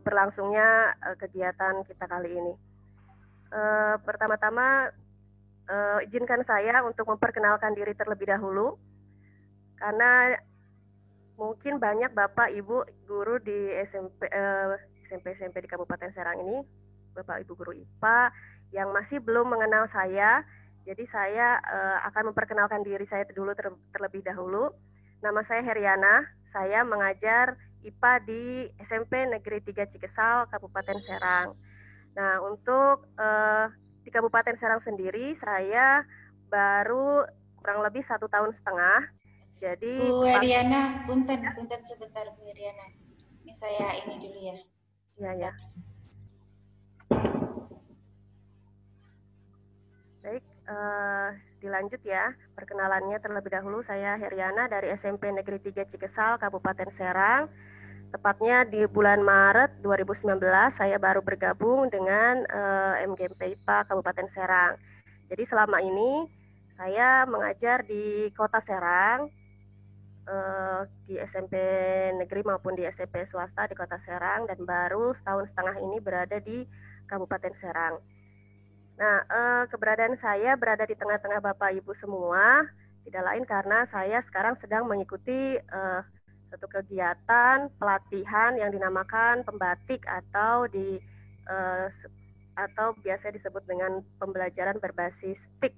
berlangsungnya kegiatan kita kali ini. Pertama-tama izinkan saya untuk memperkenalkan diri terlebih dahulu, karena mungkin banyak Bapak Ibu guru di SMP di Kabupaten Serang ini, Bapak Ibu guru IPA yang masih belum mengenal saya. Jadi saya akan memperkenalkan diri saya dulu terlebih dahulu. Nama saya Heriana, saya mengajar IPA di SMP Negeri 3 Cikesal, Kabupaten Serang. Nah, untuk di Kabupaten Serang sendiri, saya baru kurang lebih 1,5 tahun. Jadi, Bu Heriana, punten sebentar Bu Heriana. Ini saya ini dulu ya, ya. sebentar. Baik, dilanjut ya. Perkenalannya terlebih dahulu, saya Heriana dari SMP Negeri 3 Cikesal, Kabupaten Serang. Tepatnya di bulan Maret 2019 saya baru bergabung dengan MGMP IPA Kabupaten Serang. Jadi selama ini saya mengajar di Kota Serang, di SMP negeri maupun di SMP swasta di Kota Serang, dan baru 1,5 tahun ini berada di Kabupaten Serang. Nah, keberadaan saya berada di tengah-tengah Bapak Ibu semua tidak lain karena saya sekarang sedang mengikuti satu kegiatan pelatihan yang dinamakan pembatik atau atau biasa disebut dengan pembelajaran berbasis TIK.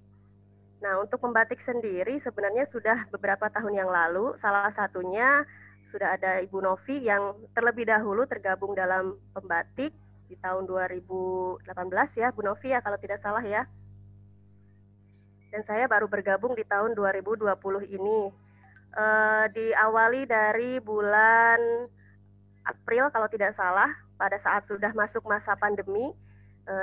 Nah, untuk pembatik sendiri sebenarnya sudah beberapa tahun yang lalu, salah satunya sudah ada Ibu Novi yang terlebih dahulu tergabung dalam pembatik di tahun 2018 ya, Bu Novi ya kalau tidak salah ya. Dan saya baru bergabung di tahun 2020 ini. Diawali dari bulan April kalau tidak salah, pada saat sudah masuk masa pandemi,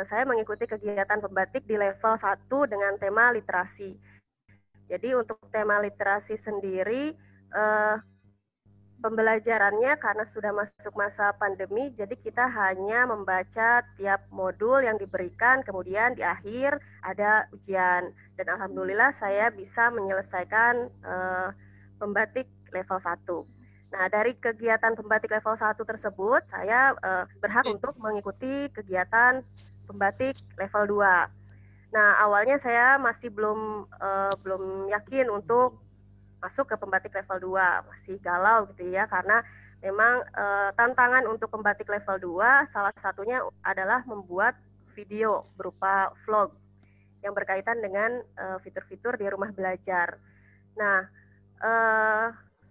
saya mengikuti kegiatan pembatik di level 1 dengan tema literasi. Jadi untuk tema literasi sendiri, pembelajarannya karena sudah masuk masa pandemi, jadi kita hanya membaca tiap modul yang diberikan, kemudian di akhir ada ujian. Dan alhamdulillah saya bisa menyelesaikan pembatik level 1. Nah, dari kegiatan pembatik level 1 tersebut, saya berhak untuk mengikuti kegiatan pembatik level 2. Nah, awalnya saya masih belum yakin untuk masuk ke pembatik level 2, masih galau gitu ya, karena memang tantangan untuk pembatik level 2 salah satunya adalah membuat video berupa vlog yang berkaitan dengan fitur-fitur di rumah belajar. Nah,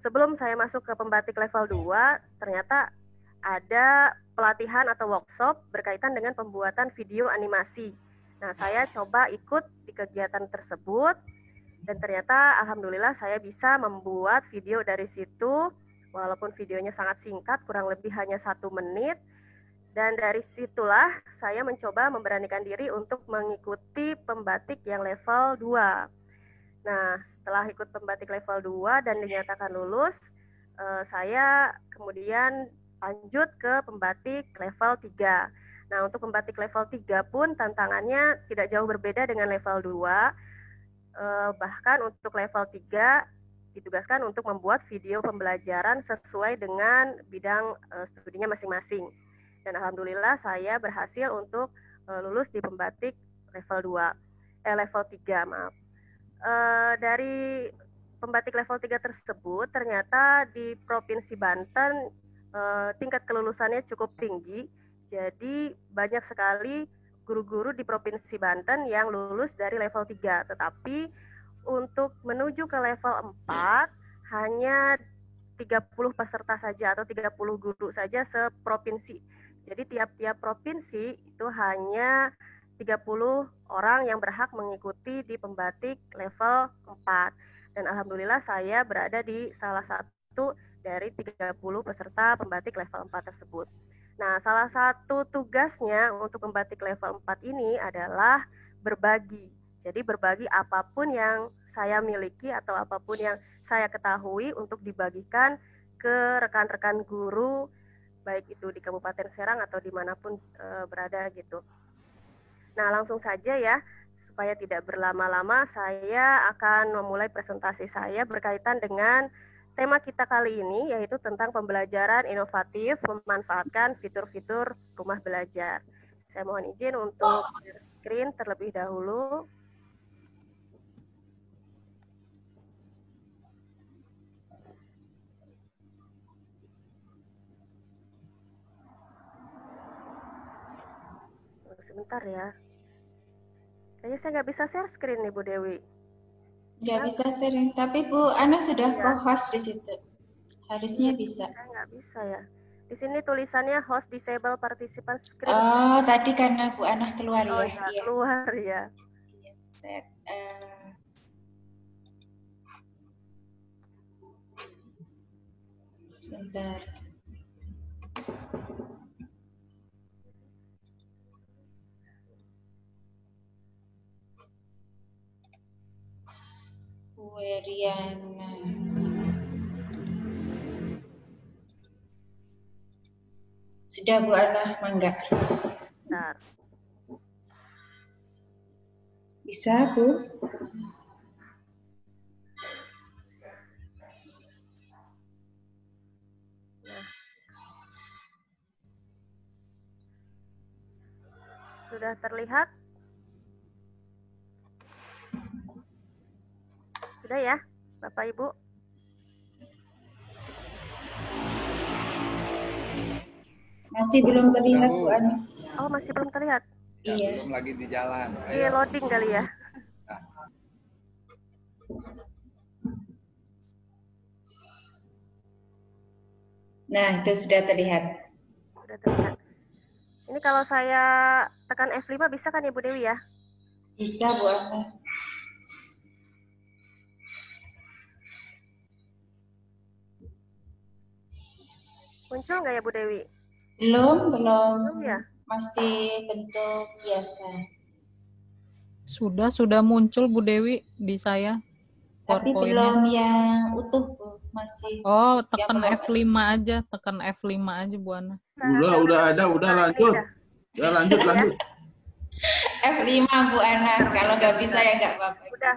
sebelum saya masuk ke pembatik level 2, ternyata ada pelatihan atau workshop berkaitan dengan pembuatan video animasi. Nah, saya coba ikut di kegiatan tersebut, dan ternyata alhamdulillah saya bisa membuat video dari situ, walaupun videonya sangat singkat, kurang lebih hanya 1 menit. Dan dari situlah saya mencoba memberanikan diri untuk mengikuti pembatik yang level 2. Nah, setelah ikut pembatik level 2 dan dinyatakan lulus, saya kemudian lanjut ke pembatik level 3. Nah, untuk pembatik level 3 pun tantangannya tidak jauh berbeda dengan level 2. Bahkan untuk level 3 ditugaskan untuk membuat video pembelajaran sesuai dengan bidang studinya masing-masing. Dan alhamdulillah saya berhasil untuk lulus di pembatik level 3, maaf. Dari pembatik level 3 tersebut ternyata di Provinsi Banten tingkat kelulusannya cukup tinggi. Jadi banyak sekali guru-guru di Provinsi Banten yang lulus dari level 3. Tetapi untuk menuju ke level 4 hanya 30 peserta saja atau 30 guru saja seprovinsi. Jadi tiap-tiap provinsi itu hanya 30 orang yang berhak mengikuti di pembatik level 4. Dan alhamdulillah saya berada di salah satu dari 30 peserta pembatik level 4 tersebut. Nah, salah satu tugasnya untuk pembatik level 4 ini adalah berbagi. Jadi berbagi apapun yang saya miliki atau apapun yang saya ketahui untuk dibagikan ke rekan-rekan guru, baik itu di Kabupaten Serang atau dimanapun berada gitu. Nah, langsung saja ya, supaya tidak berlama-lama, saya akan memulai presentasi saya berkaitan dengan tema kita kali ini yaitu tentang pembelajaran inovatif memanfaatkan fitur-fitur rumah belajar. Saya mohon izin untuk share screen terlebih dahulu. Sebentar ya. Kayaknya saya nggak bisa share screen nih Bu Dewi. Nggak bisa sharing, tapi Bu Ana sudah co-host di situ. Harusnya bisa. Saya nggak bisa ya. Di sini tulisannya host disable participant screen. Oh, tadi karena Bu Ana keluar ya. Iya. Keluar ya. Iya, saya, sebentar. Bu Eriana. Sudah Bu Ana, mangga. Bentar. Bisa Bu? Sudah terlihat? Sudah ya, Bapak Ibu? Masih belum terlihat Bu Ana. Oh, masih belum terlihat? Ya, iya. Belum lagi di jalan. Iya, loading kali ya. Nah, itu sudah terlihat. Sudah terlihat. Ini kalau saya tekan F5 bisa kan Ibu Dewi ya? Bisa Bu Ana. Muncul nggak ya Bu Dewi? Belum ya? Masih bentuk biasa. Sudah muncul Bu Dewi di saya. Tapi belum yang utuh Bu, masih. Oh, tekan F5 aja, tekan F5 aja Bu Ana. Udah lanjut. Ya lanjut. F5 Bu Ana, kalau nggak bisa ya nggak apa-apa. Udah.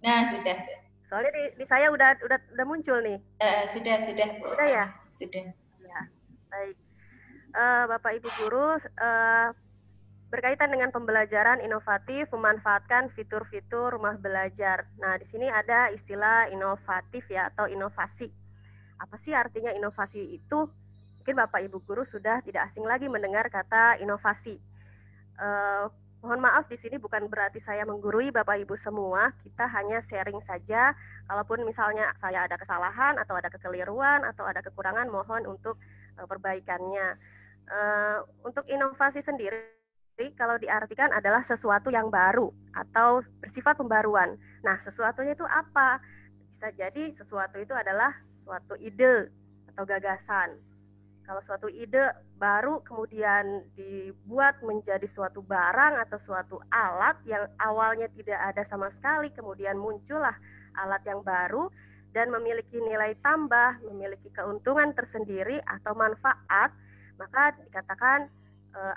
Nah, sudah. Soalnya di saya udah muncul nih. Sudah Bu. Sudah ya? Sudah. Ya, baik. Bapak Ibu guru, berkaitan dengan pembelajaran inovatif memanfaatkan fitur-fitur rumah belajar. Nah, di sini ada istilah inovatif ya atau inovasi. Apa sih artinya inovasi itu? Mungkin Bapak Ibu guru sudah tidak asing lagi mendengar kata inovasi. Mohon maaf di sini bukan berarti saya menggurui Bapak Ibu semua, kita hanya sharing saja. Kalaupun misalnya saya ada kesalahan atau ada kekeliruan atau ada kekurangan, mohon untuk perbaikannya. Untuk inovasi sendiri, kalau diartikan adalah sesuatu yang baru atau bersifat pembaruan. Nah, sesuatunya itu apa? Bisa jadi sesuatu itu adalah suatu ide atau gagasan. Kalau suatu ide baru kemudian dibuat menjadi suatu barang atau suatu alat yang awalnya tidak ada sama sekali, kemudian muncullah alat yang baru dan memiliki nilai tambah, memiliki keuntungan tersendiri atau manfaat, maka dikatakan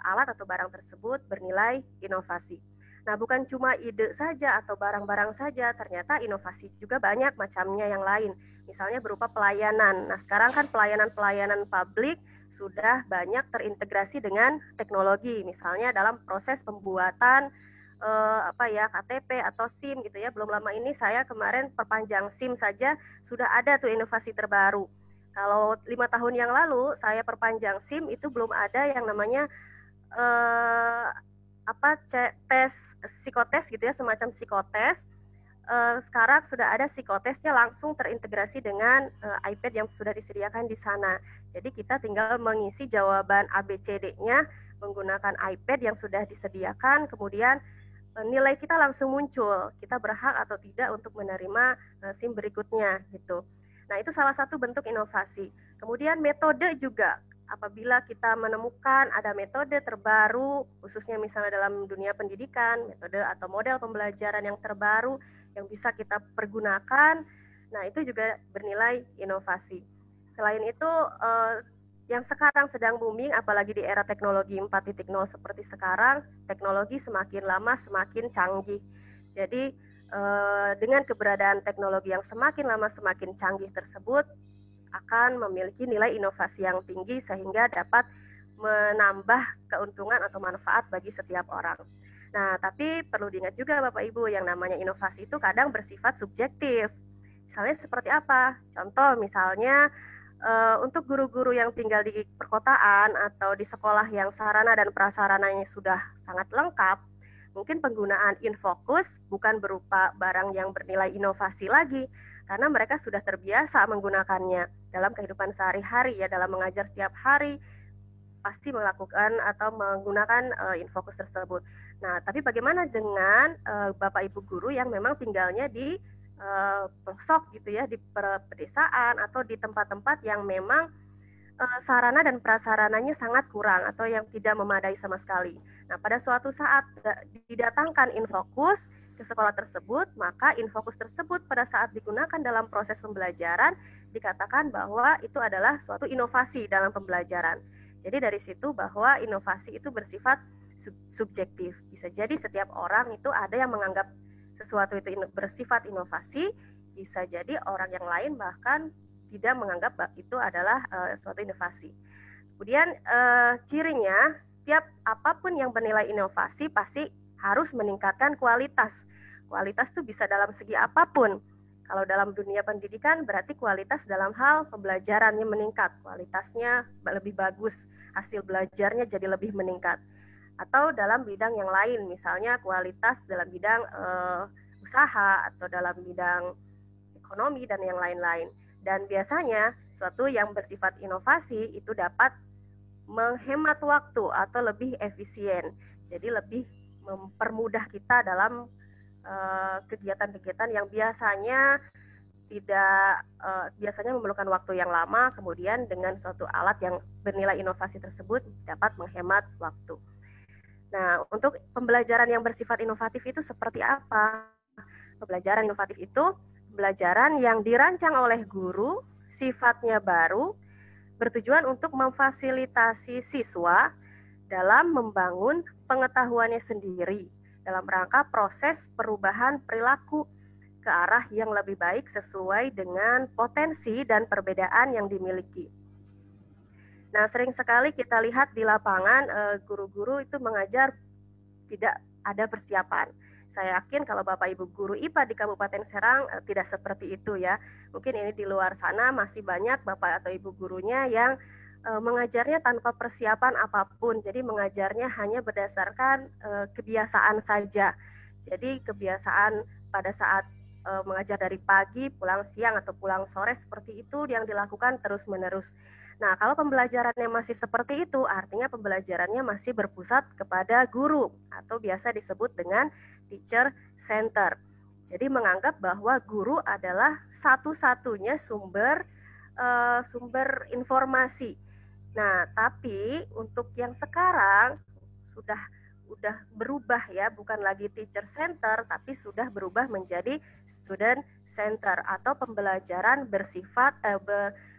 alat atau barang tersebut bernilai inovasi. Nah, bukan cuma ide saja atau barang-barang saja, ternyata inovasi juga banyak macamnya yang lain. Misalnya berupa pelayanan. Nah, sekarang kan pelayanan-pelayanan publik sudah banyak terintegrasi dengan teknologi. Misalnya dalam proses pembuatan KTP atau SIM gitu ya. Belum lama ini saya kemarin perpanjang SIM saja sudah ada tuh inovasi terbaru. Kalau 5 tahun yang lalu saya perpanjang SIM itu belum ada yang namanya tes psikotes gitu ya, semacam psikotes. Sekarang sudah ada psikotesnya langsung terintegrasi dengan iPad yang sudah disediakan di sana. Jadi kita tinggal mengisi jawaban ABCD-nya menggunakan iPad yang sudah disediakan, kemudian nilai kita langsung muncul. Kita berhak atau tidak untuk menerima SIM berikutnya gitu. Nah, itu salah satu bentuk inovasi. Kemudian metode juga. Apabila kita menemukan ada metode terbaru, khususnya misalnya dalam dunia pendidikan, metode atau model pembelajaran yang terbaru yang bisa kita pergunakan, nah itu juga bernilai inovasi. Selain itu, yang sekarang sedang booming, apalagi di era teknologi 4.0 seperti sekarang, teknologi semakin lama semakin canggih. Jadi dengan keberadaan teknologi yang semakin lama semakin canggih tersebut akan memiliki nilai inovasi yang tinggi sehingga dapat menambah keuntungan atau manfaat bagi setiap orang. Nah, tapi perlu diingat juga Bapak Ibu, yang namanya inovasi itu kadang bersifat subjektif. Misalnya seperti apa? Contoh misalnya untuk guru-guru yang tinggal di perkotaan atau di sekolah yang sarana dan prasarananya sudah sangat lengkap, mungkin penggunaan infocus bukan berupa barang yang bernilai inovasi lagi, karena mereka sudah terbiasa menggunakannya dalam kehidupan sehari-hari ya, dalam mengajar setiap hari pasti melakukan atau menggunakan infocus tersebut. Nah, tapi bagaimana dengan Bapak Ibu guru yang memang tinggalnya di pelosok gitu ya, di pedesaan atau di tempat-tempat yang memang sarana dan prasarananya sangat kurang atau yang tidak memadai sama sekali. Nah, pada suatu saat didatangkan infocus ke sekolah tersebut, maka infocus tersebut pada saat digunakan dalam proses pembelajaran dikatakan bahwa itu adalah suatu inovasi dalam pembelajaran. Jadi dari situ bahwa inovasi itu bersifat subjektif. Bisa jadi setiap orang itu ada yang menganggap sesuatu itu bersifat inovasi, bisa jadi orang yang lain bahkan tidak menganggap itu adalah suatu inovasi. Kemudian cirinya, setiap apapun yang bernilai inovasi pasti harus meningkatkan kualitas. Kualitas itu bisa dalam segi apapun. Kalau dalam dunia pendidikan berarti kualitas dalam hal pembelajarannya meningkat, kualitasnya lebih bagus, hasil belajarnya jadi lebih meningkat. Atau dalam bidang yang lain, misalnya kualitas dalam bidang usaha atau dalam bidang ekonomi dan yang lain-lain. Dan biasanya suatu yang bersifat inovasi itu dapat menghemat waktu atau lebih efisien. Jadi lebih mempermudah kita dalam kegiatan-kegiatan yang biasanya biasanya memerlukan waktu yang lama, kemudian dengan suatu alat yang bernilai inovasi tersebut dapat menghemat waktu. Nah, untuk pembelajaran yang bersifat inovatif itu seperti apa? Pembelajaran inovatif itu pembelajaran yang dirancang oleh guru, sifatnya baru, bertujuan untuk memfasilitasi siswa dalam membangun pengetahuannya sendiri dalam rangka proses perubahan perilaku ke arah yang lebih baik sesuai dengan potensi dan perbedaan yang dimiliki. Nah, sering sekali kita lihat di lapangan guru-guru itu mengajar tidak ada persiapan. Saya yakin kalau Bapak Ibu guru IPA di Kabupaten Serang tidak seperti itu ya. Mungkin ini di luar sana masih banyak Bapak atau Ibu gurunya yang mengajarnya tanpa persiapan apapun. Jadi mengajarnya hanya berdasarkan kebiasaan saja. Jadi kebiasaan pada saat mengajar dari pagi, pulang siang atau pulang sore seperti itu yang dilakukan terus-menerus. Nah, kalau pembelajarannya masih seperti itu, artinya pembelajarannya masih berpusat kepada guru atau biasa disebut dengan teacher center. Jadi menganggap bahwa guru adalah satu-satunya sumber informasi. Nah, tapi untuk yang sekarang sudah berubah ya, bukan lagi teacher center, tapi sudah berubah menjadi student center atau pembelajaran bersifat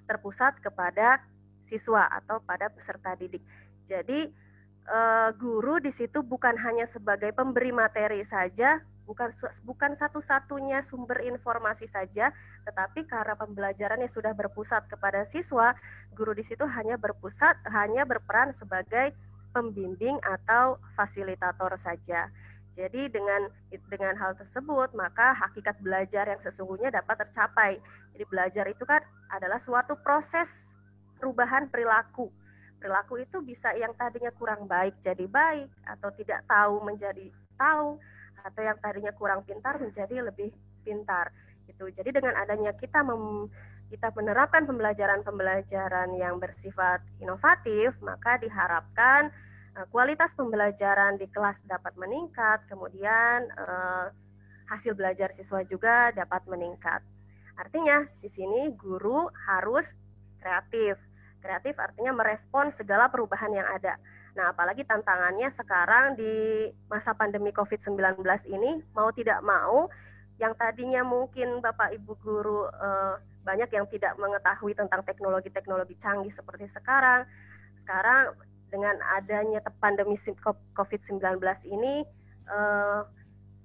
terpusat kepada siswa atau pada peserta didik. Jadi guru di situ bukan hanya sebagai pemberi materi saja, bukan satu-satunya sumber informasi saja, tetapi karena pembelajarannya sudah berpusat kepada siswa, guru di situ hanya berperan sebagai pembimbing atau fasilitator saja. Jadi dengan hal tersebut, maka hakikat belajar yang sesungguhnya dapat tercapai. Jadi belajar itu kan adalah suatu proses perubahan perilaku. Perilaku itu bisa yang tadinya kurang baik jadi baik, atau tidak tahu menjadi tahu, atau yang tadinya kurang pintar menjadi lebih pintar. Gitu. Jadi dengan adanya kita menerapkan pembelajaran yang bersifat inovatif, maka diharapkan kualitas pembelajaran di kelas dapat meningkat, kemudian hasil belajar siswa juga dapat meningkat. Artinya di sini guru harus kreatif. Kreatif artinya merespon segala perubahan yang ada. Nah, apalagi tantangannya sekarang di masa pandemi COVID-19 ini, mau tidak mau, yang tadinya mungkin Bapak Ibu guru banyak yang tidak mengetahui tentang teknologi-teknologi canggih seperti sekarang dengan adanya pandemi COVID-19 ini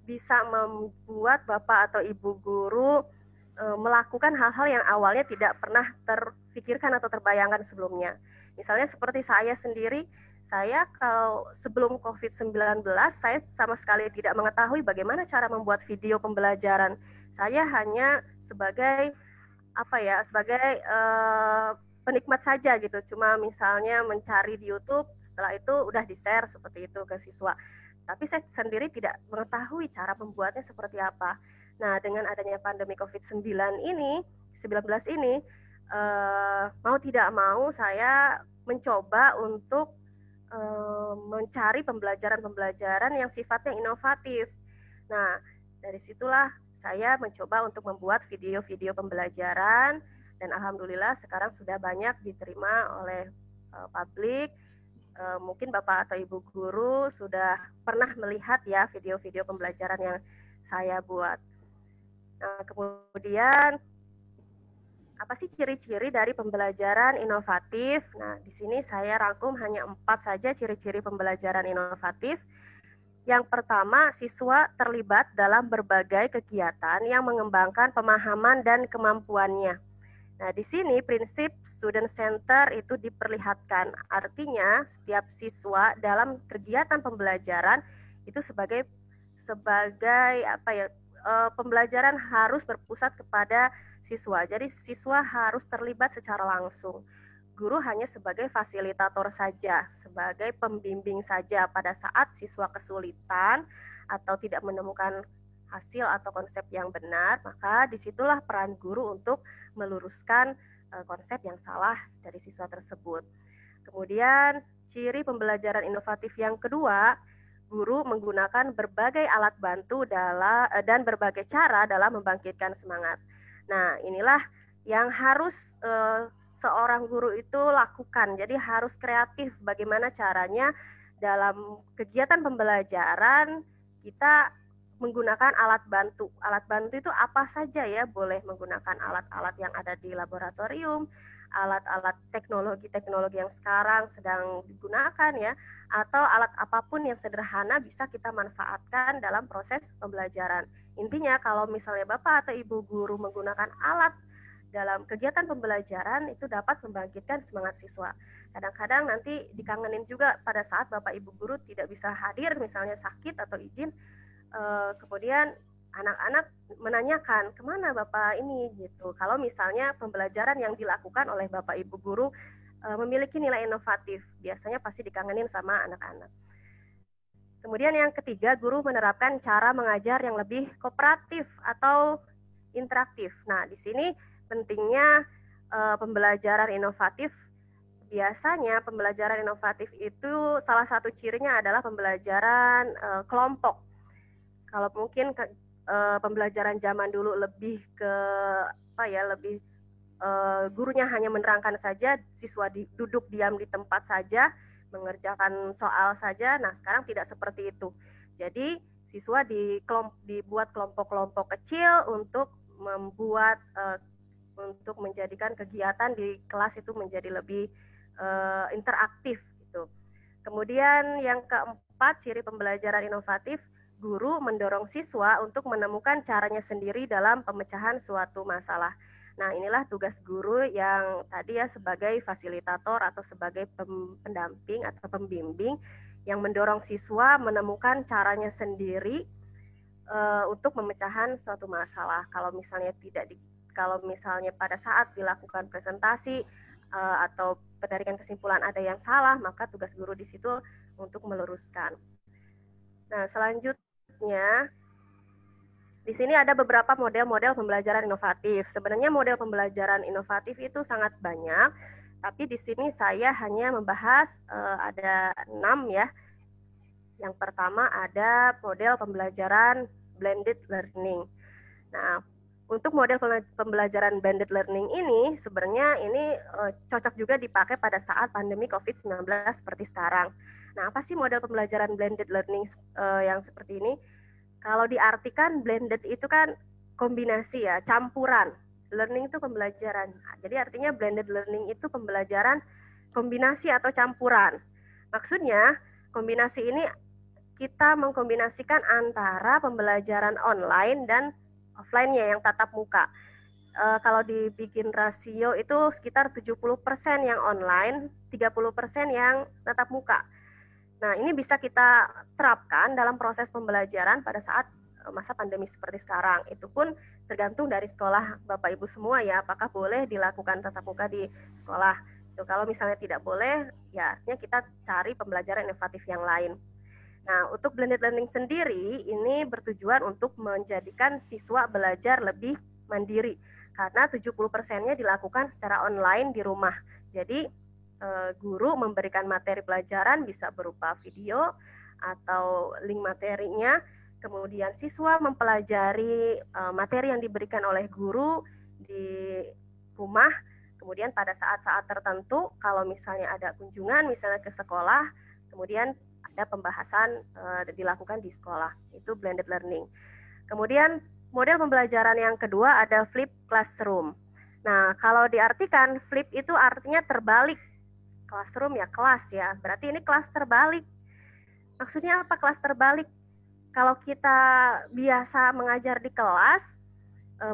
bisa membuat Bapak atau Ibu guru melakukan hal-hal yang awalnya tidak pernah terfikirkan atau terbayangkan sebelumnya. Misalnya seperti saya sendiri, saya kalau sebelum COVID-19, saya sama sekali tidak mengetahui bagaimana cara membuat video pembelajaran. Saya hanya sebagai sebagai penikmat saja gitu. Cuma misalnya mencari di YouTube, setelah itu udah di-share seperti itu ke siswa. Tapi saya sendiri tidak mengetahui cara membuatnya seperti apa. Nah, dengan adanya pandemi COVID-19 ini, mau tidak mau saya mencoba untuk mencari pembelajaran-pembelajaran yang sifatnya inovatif. Nah, dari situlah saya mencoba untuk membuat video-video pembelajaran dan alhamdulillah sekarang sudah banyak diterima oleh publik. Mungkin Bapak atau Ibu guru sudah pernah melihat ya video-video pembelajaran yang saya buat. Nah, kemudian apa sih ciri-ciri dari pembelajaran inovatif? Nah, di sini saya rangkum hanya 4 saja ciri-ciri pembelajaran inovatif. Yang pertama, siswa terlibat dalam berbagai kegiatan yang mengembangkan pemahaman dan kemampuannya. Nah, di sini prinsip student center itu diperlihatkan. Artinya, setiap siswa dalam kegiatan pembelajaran itu sebagai pembelajaran harus berpusat kepada siswa. Jadi siswa harus terlibat secara langsung. Guru hanya sebagai fasilitator saja, sebagai pembimbing saja pada saat siswa kesulitan atau tidak menemukan hasil atau konsep yang benar, maka disitulah peran guru untuk meluruskan konsep yang salah dari siswa tersebut. Kemudian ciri pembelajaran inovatif yang kedua, guru menggunakan berbagai alat bantu dan berbagai cara dalam membangkitkan semangat. Nah, inilah yang harus seorang guru itu lakukan. Jadi harus kreatif bagaimana caranya dalam kegiatan pembelajaran kita menggunakan alat bantu. Alat bantu itu apa saja ya? Boleh menggunakan alat-alat yang ada di laboratorium, alat-alat teknologi yang sekarang sedang digunakan ya, atau alat apapun yang sederhana bisa kita manfaatkan dalam proses pembelajaran. Intinya kalau misalnya Bapak atau Ibu guru menggunakan alat dalam kegiatan pembelajaran itu dapat membangkitkan semangat siswa. Kadang-kadang nanti dikangenin juga pada saat Bapak Ibu guru tidak bisa hadir, misalnya sakit atau izin, kemudian anak-anak menanyakan kemana Bapak ini gitu. Kalau misalnya pembelajaran yang dilakukan oleh Bapak Ibu guru memiliki nilai inovatif, biasanya pasti dikangenin sama anak-anak. Kemudian yang ketiga, guru menerapkan cara mengajar yang lebih kooperatif atau interaktif. Nah, di sini pentingnya pembelajaran inovatif. Biasanya pembelajaran inovatif itu salah satu cirinya adalah pembelajaran kelompok. Kalau mungkin pembelajaran zaman dulu lebih ke gurunya hanya menerangkan saja, siswa duduk diam di tempat saja, mengerjakan soal saja. Nah, sekarang tidak seperti itu. Jadi, siswa dibuat kelompok-kelompok kecil untuk menjadikan kegiatan di kelas itu menjadi lebih interaktif gitu. Kemudian yang keempat, ciri pembelajaran inovatif, guru mendorong siswa untuk menemukan caranya sendiri dalam pemecahan suatu masalah. Nah, inilah tugas guru yang tadi ya sebagai fasilitator atau sebagai pendamping atau pembimbing yang mendorong siswa menemukan caranya sendiri untuk pemecahan suatu masalah. Kalau misalnya pada saat dilakukan presentasi atau penarikan kesimpulan ada yang salah, maka tugas guru di situ untuk meluruskan. Nah, selanjutnya di sini ada beberapa model-model pembelajaran inovatif. Sebenarnya model pembelajaran inovatif itu sangat banyak, tapi di sini saya hanya membahas ada 6 ya. Yang pertama ada model pembelajaran blended learning. Nah, untuk model pembelajaran blended learning ini sebenarnya ini cocok juga dipakai pada saat pandemi COVID-19 seperti sekarang. Nah, apa sih model pembelajaran blended learning yang seperti ini? Kalau diartikan blended itu kan kombinasi ya, campuran. Learning itu pembelajaran. Jadi artinya blended learning itu pembelajaran kombinasi atau campuran. Maksudnya kombinasi ini kita mengkombinasikan antara pembelajaran online dan offline-nya yang tatap muka. Kalau dibikin rasio itu sekitar 70% yang online, 30% yang tatap muka. Nah, ini bisa kita terapkan dalam proses pembelajaran pada saat masa pandemi seperti sekarang. Itu pun tergantung dari sekolah Bapak Ibu semua ya, apakah boleh dilakukan tatap muka di sekolah. Kalau misalnya tidak boleh, ya artinya kita cari pembelajaran inovatif yang lain. Nah, untuk blended learning sendiri, ini bertujuan untuk menjadikan siswa belajar lebih mandiri, karena 70%-nya dilakukan secara online di rumah. Jadi, guru memberikan materi pelajaran bisa berupa video atau link materinya, kemudian siswa mempelajari materi yang diberikan oleh guru di rumah, kemudian pada saat-saat tertentu, kalau misalnya ada kunjungan, misalnya ke sekolah, kemudian ada pembahasan dilakukan di sekolah, itu blended learning. Kemudian model pembelajaran yang kedua ada flip classroom. Nah, kalau diartikan flip itu artinya terbalik. Classroom ya kelas ya, berarti ini kelas terbalik. Maksudnya apa kelas terbalik? Kalau kita biasa mengajar di kelas,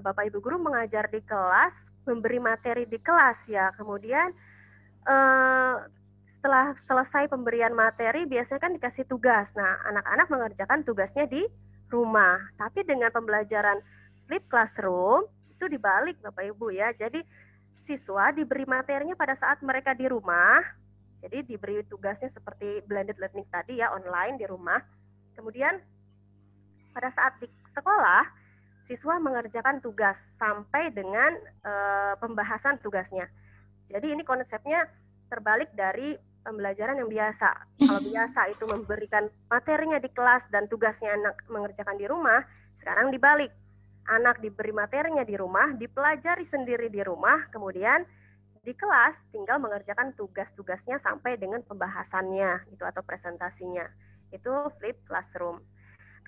Bapak Ibu guru mengajar di kelas, memberi materi di kelas ya, kemudian setelah selesai pemberian materi biasanya kan dikasih tugas. Nah, anak-anak mengerjakan tugasnya di rumah. Tapi dengan pembelajaran flip classroom itu dibalik Bapak Ibu ya. Jadi siswa diberi materinya pada saat mereka di rumah. Jadi diberi tugasnya seperti blended learning tadi ya, online di rumah. Kemudian pada saat di sekolah siswa mengerjakan tugas sampai dengan pembahasan tugasnya. Jadi ini konsepnya terbalik dari pembelajaran yang biasa. Kalau biasa itu memberikan materinya di kelas dan tugasnya anak mengerjakan di rumah, sekarang dibalik. Anak diberi materinya di rumah, dipelajari sendiri di rumah, kemudian di kelas tinggal mengerjakan tugas-tugasnya sampai dengan pembahasannya itu atau presentasinya. Itu flip classroom.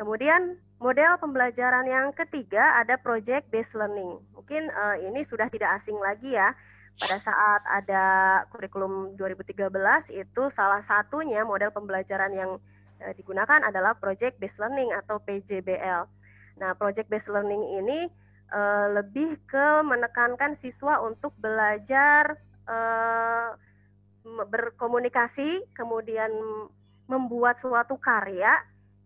Kemudian model pembelajaran yang ketiga ada project based learning. Mungkin ini sudah tidak asing lagi ya. Pada saat ada kurikulum 2013 itu salah satunya model pembelajaran yang digunakan adalah project based learning atau PJBL. Nah, project based learning ini lebih ke menekankan siswa untuk belajar berkomunikasi, kemudian membuat suatu karya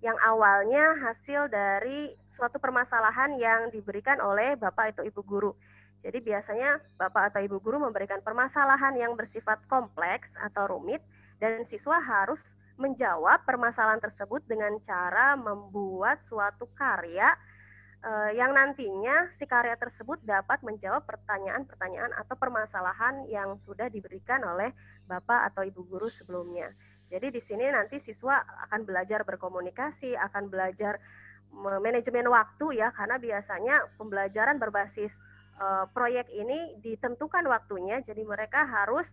yang awalnya hasil dari suatu permasalahan yang diberikan oleh Bapak atau Ibu guru. Jadi biasanya Bapak atau Ibu guru memberikan permasalahan yang bersifat kompleks atau rumit dan siswa harus menjawab permasalahan tersebut dengan cara membuat suatu karya yang nantinya si karya tersebut dapat menjawab pertanyaan-pertanyaan atau permasalahan yang sudah diberikan oleh Bapak atau Ibu guru sebelumnya. Jadi di sini nanti siswa akan belajar berkomunikasi, akan belajar manajemen waktu ya, karena biasanya pembelajaran berbasis proyek ini ditentukan waktunya, jadi mereka harus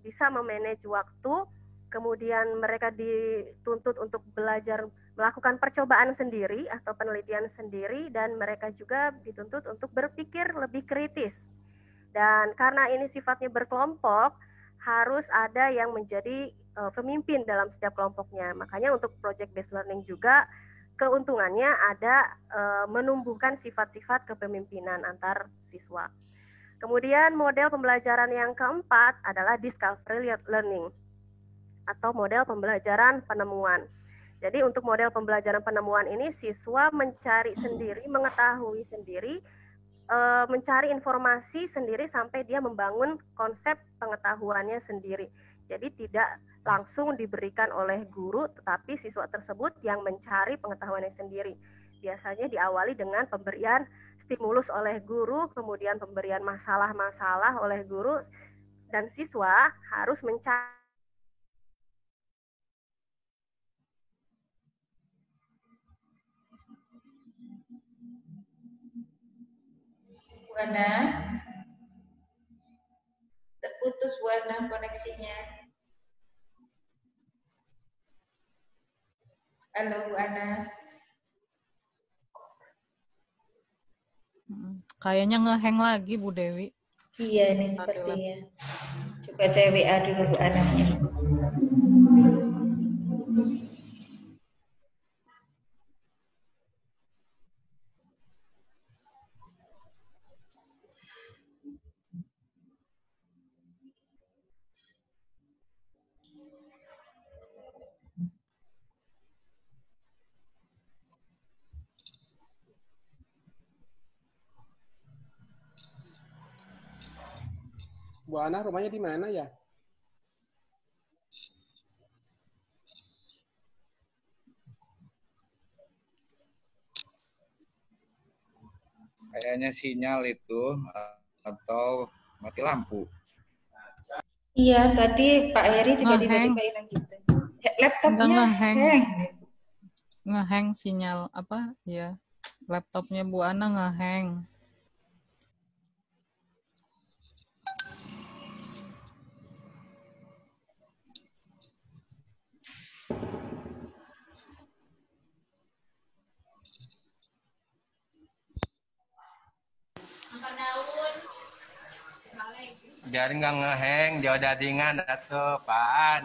bisa memanage waktu, kemudian mereka dituntut untuk belajar melakukan percobaan sendiri atau penelitian sendiri, dan mereka juga dituntut untuk berpikir lebih kritis. Dan karena ini sifatnya berkelompok, harus ada yang menjadi pemimpin dalam setiap kelompoknya. Makanya untuk project based learning juga keuntungannya ada menumbuhkan sifat-sifat kepemimpinan antar siswa. Kemudian model pembelajaran yang keempat adalah discovery learning atau model pembelajaran penemuan. Jadi untuk model pembelajaran penemuan ini siswa mencari sendiri, mengetahui sendiri, mencari informasi sendiri sampai dia membangun konsep pengetahuannya sendiri. Jadi tidak langsung diberikan oleh guru, tetapi siswa tersebut yang mencari pengetahuannya sendiri. Biasanya diawali dengan pemberian stimulus oleh guru, kemudian pemberian masalah-masalah oleh guru, dan siswa harus mencari. Bu Ana, terputus Bu Ana koneksinya. Halo Bu Ana. Kayaknya ngehang lagi Bu Dewi. Iya ini sepertinya. Coba saya WA dulu Bu Ana. Bu Ana rumahnya di mana ya? Kayaknya sinyal itu atau mati lampu. Iya, tadi Pak Heri juga Nge-hang. tiba-tiba hilang gitu. Laptopnya nge-hang. hang. Nge-hang sinyal apa ya, laptopnya Bu Ana nge-hang. Biar nggak ngeheng, dia udah dingan atau apaan?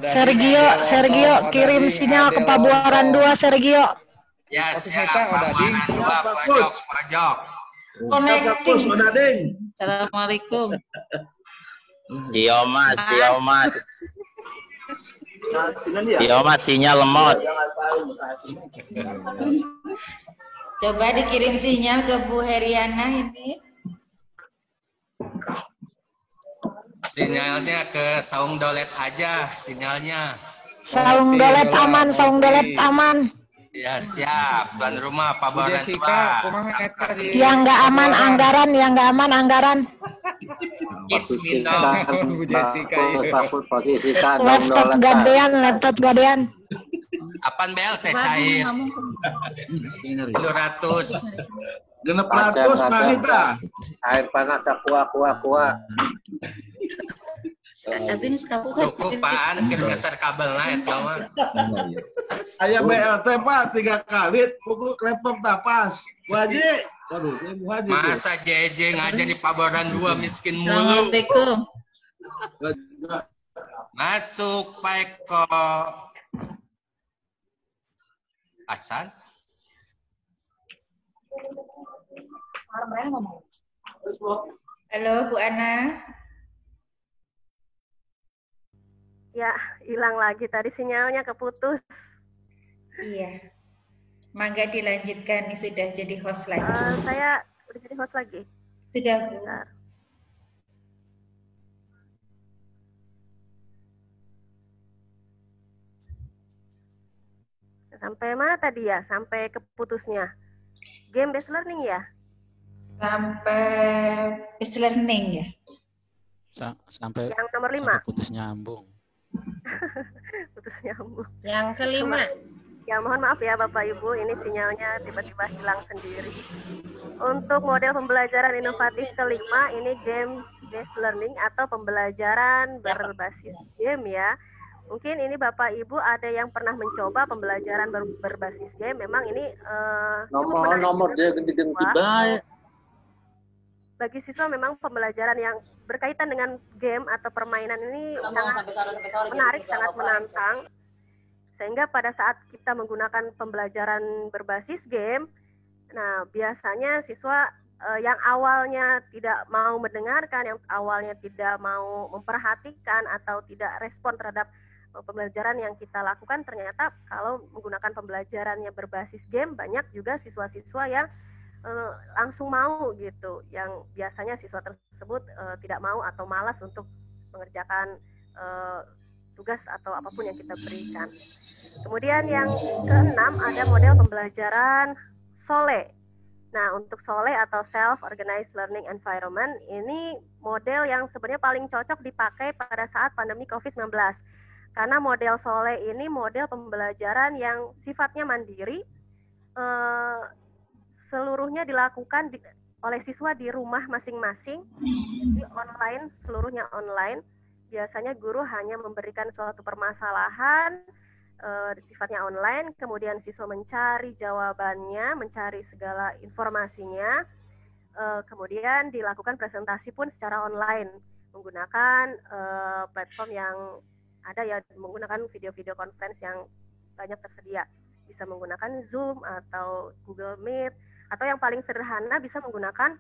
Sergio kirim sinyal ke Pabuaran 2, Sergio. Ya, siap. Pabuaran 2, pojok. Bagus, Odading. Assalamualaikum. Diomas. Diomas sinyal lemot. Coba dikirim sinyal ke Bu Heriana ini. Sinyalnya ke Saung Dolet aja, sinyalnya. Saung dolet aman. Ya, siap. Tuan rumah, Pabuaran 2. Yang nggak aman anggaran. Ismindong. Bu Jessica itu. Laptop gadean. Apaan BLT cair? 200. Genep ratus Mahita. Air panas kuah. Cukup Pak, kirim geser kabel naik mah. Aya BLT Pak 3 kali pukul laptop tapas. Bu Haji. Waduh, Bu Haji. Masa JJ ngajar di Pabuaran 2 miskin mulu. Assalamualaikum. Masuk Pak Eko. Acan? Halo Bu Ana. Ya, hilang lagi tadi sinyalnya keputus. Iya. Mangga dilanjutkan nih, sudah jadi host lagi. Saya udah jadi host lagi. Sudah Bu. Bentar. Sampai mana tadi ya? Sampai keputusnya. Game based learning ya? Sampai based learning ya. Sampai yang nomor 5. Putus nyambung. Putus nyambung. Yang kelima. Ya mohon maaf ya Bapak Ibu, ini sinyalnya tiba-tiba hilang sendiri. Untuk model pembelajaran inovatif kelima, ini game based learning atau pembelajaran berbasis game ya. Mungkin ini Bapak Ibu ada yang pernah mencoba pembelajaran berbasis game. Memang ini nomor dia ganti-ganti baik. Bagi siswa memang pembelajaran yang berkaitan dengan game atau permainan ini sangat menarik, sangat menantang. Sehingga pada saat kita menggunakan pembelajaran berbasis game, nah biasanya siswa yang awalnya tidak mau mendengarkan, yang awalnya tidak mau memperhatikan atau tidak respon terhadap pembelajaran yang kita lakukan, ternyata kalau menggunakan pembelajarannya berbasis game, banyak juga siswa-siswa yang langsung mau gitu, yang biasanya siswa tersebut tidak mau atau malas untuk mengerjakan tugas atau apapun yang kita berikan. Kemudian yang keenam ada model pembelajaran SOLE. Nah, untuk SOLE atau Self-Organized Learning Environment, ini model yang sebenarnya paling cocok dipakai pada saat pandemi COVID-19. Karena model SOLE ini model pembelajaran yang sifatnya mandiri, seluruhnya dilakukan oleh siswa di rumah masing-masing, jadi online, seluruhnya online. Biasanya guru hanya memberikan suatu permasalahan, sifatnya online, kemudian siswa mencari jawabannya, mencari segala informasinya, kemudian dilakukan presentasi pun secara online, menggunakan platform yang ada ya, menggunakan video-video conference yang banyak tersedia. Bisa menggunakan Zoom atau Google Meet, atau yang paling sederhana bisa menggunakan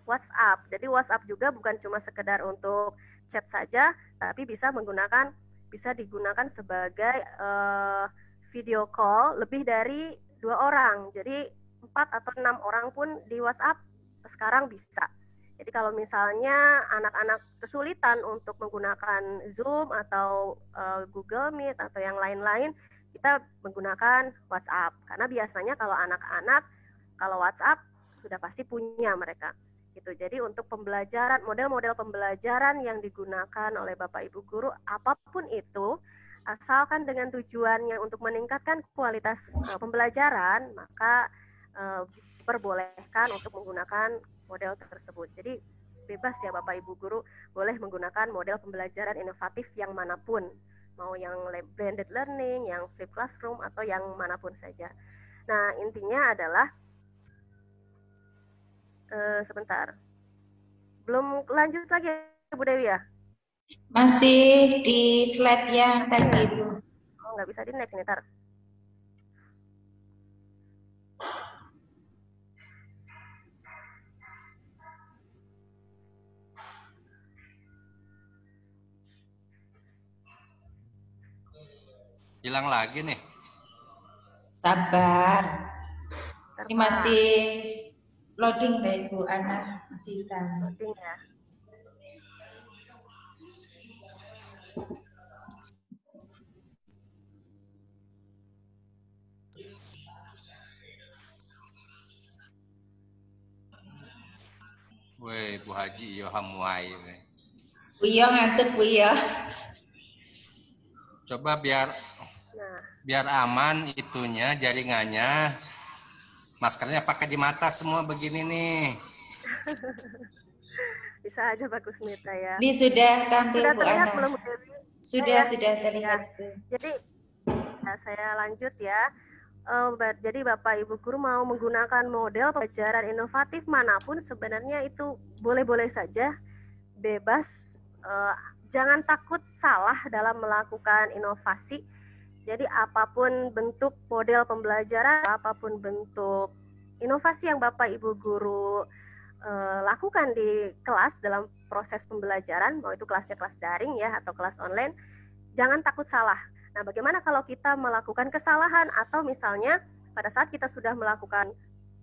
WhatsApp. Jadi WhatsApp juga bukan cuma sekedar untuk chat saja, tapi bisa digunakan sebagai video call lebih dari 2 orang. Jadi 4 atau 6 orang pun di WhatsApp sekarang bisa. Jadi kalau misalnya anak-anak kesulitan untuk menggunakan Zoom atau Google Meet atau yang lain-lain, kita menggunakan WhatsApp. Karena biasanya kalau anak-anak, kalau WhatsApp sudah pasti punya mereka. Gitu. Jadi untuk pembelajaran, model-model pembelajaran yang digunakan oleh Bapak Ibu guru, apapun itu, asalkan dengan tujuannya untuk meningkatkan kualitas pembelajaran, maka diperbolehkan untuk menggunakan model tersebut. Jadi bebas ya Bapak Ibu guru, boleh menggunakan model pembelajaran inovatif yang manapun, mau yang blended learning, yang flipped classroom, atau yang manapun saja. Nah, intinya adalah sebentar, belum lanjut lagi ya Bu Dewi ya? Masih di slide yang tadi Bu. Oh, nggak bisa di next ini, tar. Hilang lagi nih. Sabar. Ini masih loading ya Ibu Ana, masih hilang. Loading ya. Weh, Bu Haji iyo hamuai. Bu Iyo ngantuk Bu Iyo. Coba biar aman itunya, jaringannya. Maskernya pakai di mata semua begini nih. Bisa aja Bagus Mita ya. Ini sudah tampil Sudah Bu terlihat Ana. belum Bu Dewi? Sudah Ya. terlihat. Ya. Jadi saya lanjut ya. Jadi Bapak Ibu guru mau menggunakan model pembelajaran inovatif manapun sebenarnya itu boleh-boleh saja, bebas. Jangan takut salah dalam melakukan inovasi. Jadi apapun bentuk model pembelajaran, apapun bentuk inovasi yang Bapak Ibu guru lakukan di kelas dalam proses pembelajaran, mau itu kelasnya kelas daring ya atau kelas online, jangan takut salah. Nah, bagaimana kalau kita melakukan kesalahan atau misalnya pada saat kita sudah melakukan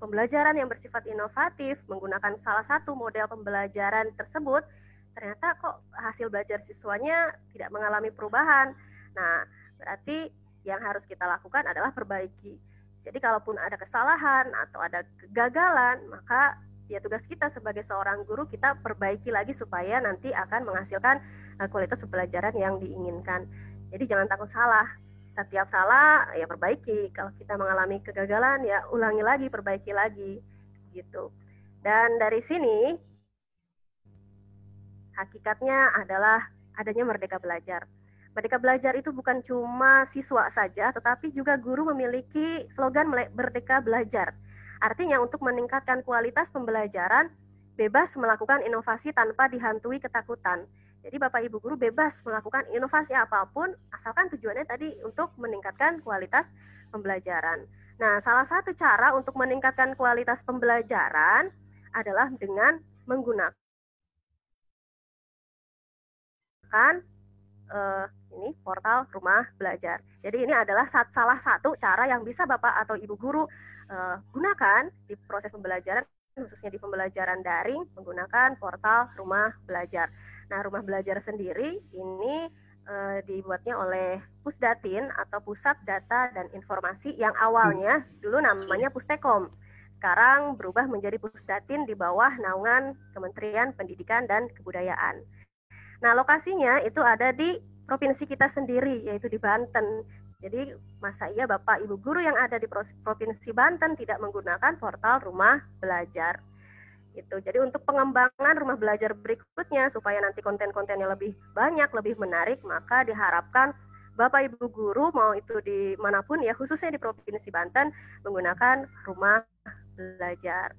pembelajaran yang bersifat inovatif, menggunakan salah satu model pembelajaran tersebut, ternyata kok hasil belajar siswanya tidak mengalami perubahan. Nah, berarti yang harus kita lakukan adalah perbaiki. Jadi kalaupun ada kesalahan atau ada kegagalan, maka ya tugas kita sebagai seorang guru kita perbaiki lagi supaya nanti akan menghasilkan kualitas pembelajaran yang diinginkan. Jadi jangan takut salah. Setiap salah ya perbaiki. Kalau kita mengalami kegagalan ya ulangi lagi, perbaiki lagi gitu. Dan dari sini hakikatnya adalah adanya Merdeka Belajar. Merdeka Belajar itu bukan cuma siswa saja, tetapi juga guru memiliki slogan Merdeka Belajar. Artinya untuk meningkatkan kualitas pembelajaran, bebas melakukan inovasi tanpa dihantui ketakutan. Jadi Bapak Ibu guru bebas melakukan inovasi apapun, asalkan tujuannya tadi untuk meningkatkan kualitas pembelajaran. Nah, salah satu cara untuk meningkatkan kualitas pembelajaran adalah dengan menggunakan ini portal Rumah Belajar. Jadi ini adalah salah satu cara yang bisa Bapak atau Ibu guru gunakan di proses pembelajaran, khususnya di pembelajaran daring, menggunakan portal Rumah Belajar. Nah, Rumah Belajar sendiri ini dibuatnya oleh Pusdatin atau Pusat Data dan Informasi yang awalnya dulu namanya Pustekom. Sekarang berubah menjadi Pusdatin di bawah naungan Kementerian Pendidikan dan Kebudayaan. Nah, lokasinya itu ada di provinsi kita sendiri, yaitu di Banten. Jadi, masa iya Bapak Ibu guru yang ada di Provinsi Banten tidak menggunakan portal Rumah Belajar? Itu. Jadi untuk pengembangan Rumah Belajar berikutnya supaya nanti konten-kontennya lebih banyak, lebih menarik, maka diharapkan Bapak Ibu guru mau itu di manapun ya, khususnya di Provinsi Banten menggunakan Rumah Belajar.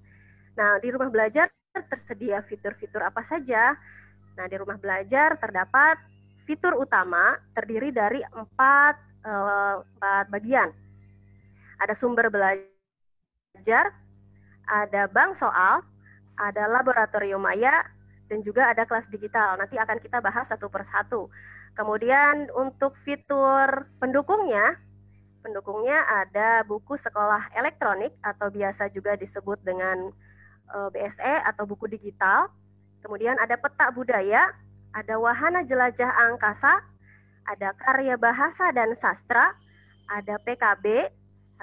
Nah, di Rumah Belajar tersedia fitur-fitur apa saja? Nah, di Rumah Belajar terdapat fitur utama terdiri dari 4 bagian. Ada sumber belajar, ada bank soal, ada laboratorium maya, dan juga ada kelas digital. Nanti akan kita bahas satu persatu. Kemudian untuk fitur pendukungnya ada buku sekolah elektronik atau biasa juga disebut dengan BSE atau buku digital. Kemudian ada peta budaya, ada wahana jelajah angkasa, ada karya bahasa dan sastra, ada PKB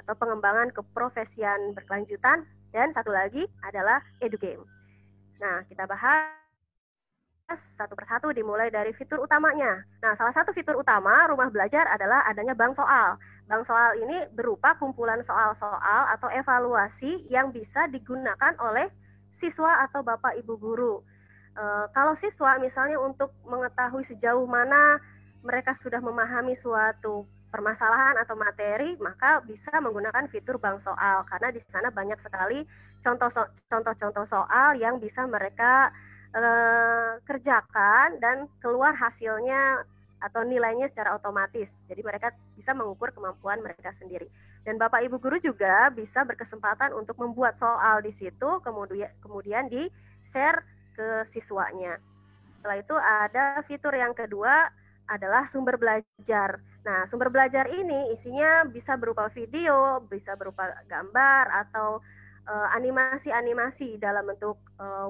atau pengembangan keprofesian berkelanjutan, dan satu lagi adalah EduGame. Nah, kita bahas satu persatu dimulai dari fitur utamanya. Nah, salah satu fitur utama rumah belajar adalah adanya bank soal. Bank soal ini berupa kumpulan soal-soal atau evaluasi yang bisa digunakan oleh siswa atau bapak ibu guru. Kalau siswa misalnya untuk mengetahui sejauh mana mereka sudah memahami suatu permasalahan atau materi, maka bisa menggunakan fitur bank soal karena di sana banyak sekali contoh-contoh soal yang bisa mereka kerjakan dan keluar hasilnya atau nilainya secara otomatis. Jadi mereka bisa mengukur kemampuan mereka sendiri. Dan Bapak Ibu guru juga bisa berkesempatan untuk membuat soal di situ, kemudian di-share ke siswanya. Setelah itu ada fitur yang kedua adalah sumber belajar. Nah, sumber belajar ini isinya bisa berupa video, bisa berupa gambar, atau animasi-animasi dalam bentuk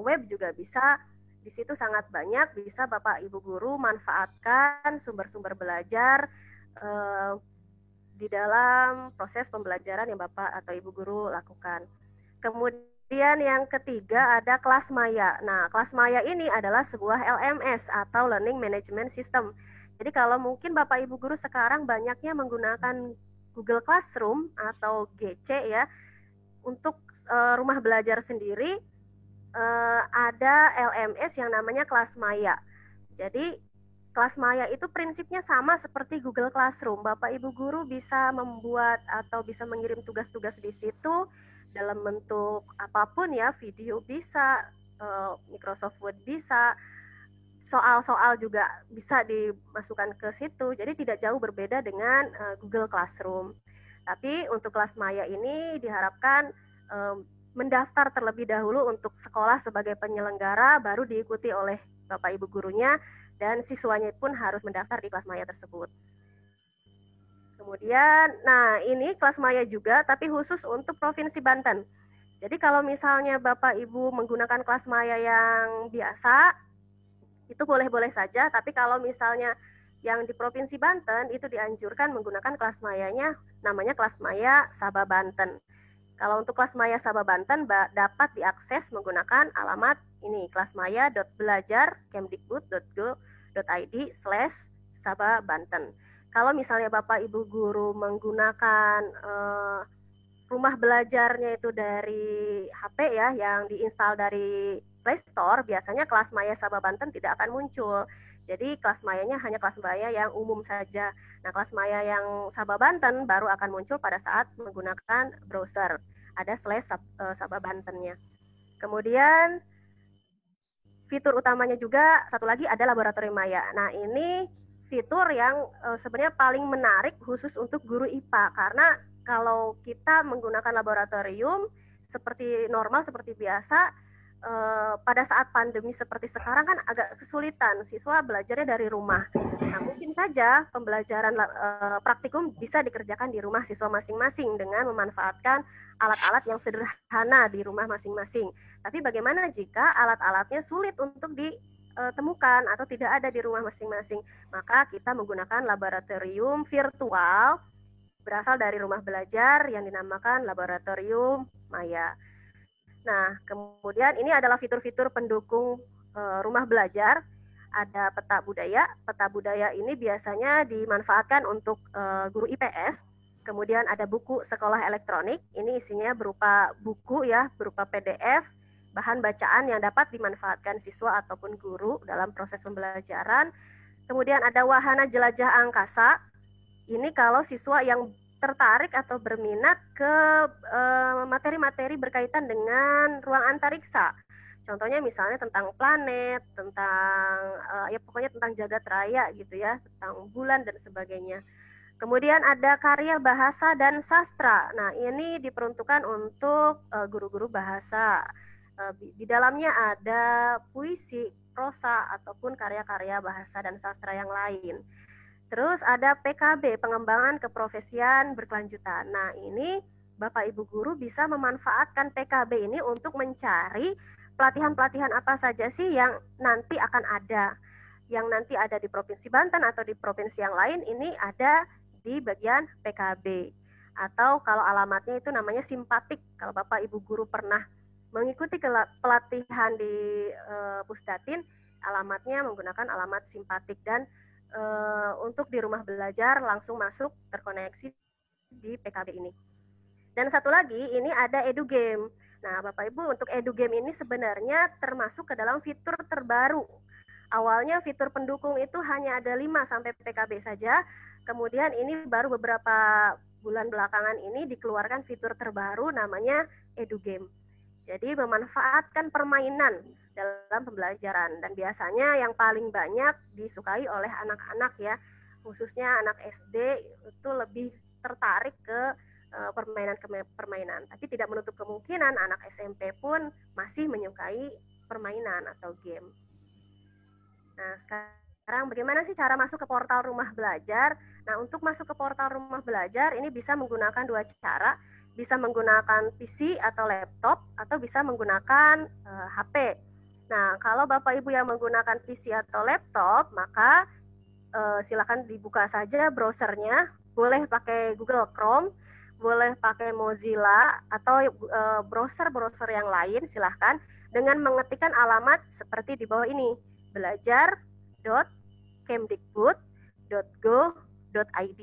web juga bisa. Di situ sangat banyak, bisa Bapak Ibu guru manfaatkan sumber-sumber belajar di dalam proses pembelajaran yang Bapak atau Ibu guru lakukan. Kemudian yang ketiga ada kelas maya. Nah, kelas maya ini adalah sebuah LMS atau Learning Management System. Jadi kalau mungkin Bapak Ibu guru sekarang banyaknya menggunakan Google Classroom atau GC ya, untuk rumah belajar sendiri ada LMS yang namanya kelas maya. Jadi kelas maya itu prinsipnya sama seperti Google Classroom. Bapak Ibu guru bisa membuat atau bisa mengirim tugas-tugas di situ dalam bentuk apapun ya, video bisa, Microsoft Word bisa, soal-soal juga bisa dimasukkan ke situ. Jadi tidak jauh berbeda dengan Google Classroom. Tapi untuk kelas maya ini diharapkan mendaftar terlebih dahulu untuk sekolah sebagai penyelenggara, baru diikuti oleh Bapak Ibu gurunya, dan siswanya pun harus mendaftar di kelas maya tersebut. Kemudian, nah ini kelas maya juga, tapi khusus untuk Provinsi Banten. Jadi kalau misalnya Bapak Ibu menggunakan kelas maya yang biasa, itu boleh-boleh saja, tapi kalau misalnya yang di Provinsi Banten, itu dianjurkan menggunakan kelas mayanya, namanya kelas maya Sabah Banten. Kalau untuk kelas maya Sabah Banten dapat diakses menggunakan alamat ini, kelasmaya.belajar.kemdikbud.go.id/Sabah Banten. Kalau misalnya Bapak Ibu guru menggunakan rumah belajarnya itu dari HP ya, yang diinstal dari Play Store, biasanya kelas maya Sabah Banten tidak akan muncul. Jadi kelas mayanya hanya kelas maya yang umum saja. Nah, kelas maya yang Sabah Banten baru akan muncul pada saat menggunakan browser. Ada /Sabah Bantennya. Kemudian fitur utamanya juga satu lagi ada laboratorium maya. Nah, ini fitur yang sebenarnya paling menarik khusus untuk guru IPA, karena kalau kita menggunakan laboratorium seperti normal, seperti biasa, pada saat pandemi seperti sekarang kan agak kesulitan, siswa belajarnya dari rumah. Nah, mungkin saja pembelajaran praktikum bisa dikerjakan di rumah siswa masing-masing dengan memanfaatkan alat-alat yang sederhana di rumah masing-masing. Tapi bagaimana jika alat-alatnya sulit untuk ditemukan atau tidak ada di rumah masing-masing? Maka kita menggunakan laboratorium virtual berasal dari rumah belajar yang dinamakan Laboratorium Maya. Nah, kemudian ini adalah fitur-fitur pendukung rumah belajar. Ada peta budaya. Peta budaya ini biasanya dimanfaatkan untuk guru IPS. Kemudian ada buku sekolah elektronik. Ini isinya berupa buku ya, berupa PDF, bahan bacaan yang dapat dimanfaatkan siswa ataupun guru dalam proses pembelajaran. Kemudian ada wahana jelajah angkasa. Ini kalau siswa yang tertarik atau berminat ke materi-materi berkaitan dengan ruang antariksa. Contohnya misalnya tentang planet, tentang ya pokoknya tentang jagat raya gitu ya, tentang bulan dan sebagainya. Kemudian ada karya bahasa dan sastra. Nah, ini diperuntukkan untuk guru-guru bahasa. Di dalamnya ada puisi, prosa ataupun karya-karya bahasa dan sastra yang lain. Terus ada PKB, pengembangan keprofesian berkelanjutan. Nah, ini Bapak Ibu guru bisa memanfaatkan PKB ini untuk mencari pelatihan-pelatihan apa saja sih yang nanti akan ada. Yang nanti ada di Provinsi Banten atau di provinsi yang lain, ini ada di bagian PKB. Atau kalau alamatnya itu namanya simpatik. Kalau Bapak Ibu guru pernah mengikuti pelatihan di Pusdatin, alamatnya menggunakan alamat simpatik. Dan untuk di rumah belajar langsung masuk terkoneksi di PKB ini. Dan satu lagi, ini ada EduGame. Nah, Bapak Ibu, untuk EduGame ini sebenarnya termasuk ke dalam fitur terbaru. Awalnya fitur pendukung itu hanya ada 5 sampai PKB saja. Kemudian ini baru beberapa bulan belakangan ini dikeluarkan fitur terbaru namanya EduGame. Jadi memanfaatkan permainan dalam pembelajaran. Dan biasanya yang paling banyak disukai oleh anak-anak ya, khususnya anak SD itu lebih tertarik ke permainan. Tapi tidak menutup kemungkinan anak SMP pun masih menyukai permainan atau game. Nah, sekarang bagaimana sih cara masuk ke portal Rumah Belajar? Nah, untuk masuk ke portal Rumah Belajar ini bisa menggunakan 2 cara. Bisa menggunakan PC atau laptop, atau bisa menggunakan HP. Nah, kalau Bapak Ibu yang menggunakan PC atau laptop, maka silakan dibuka saja browsernya. Boleh pakai Google Chrome, boleh pakai Mozilla, atau browser-browser yang lain, silahkan, dengan mengetikkan alamat seperti di bawah ini, belajar.kemdikbud.go.id.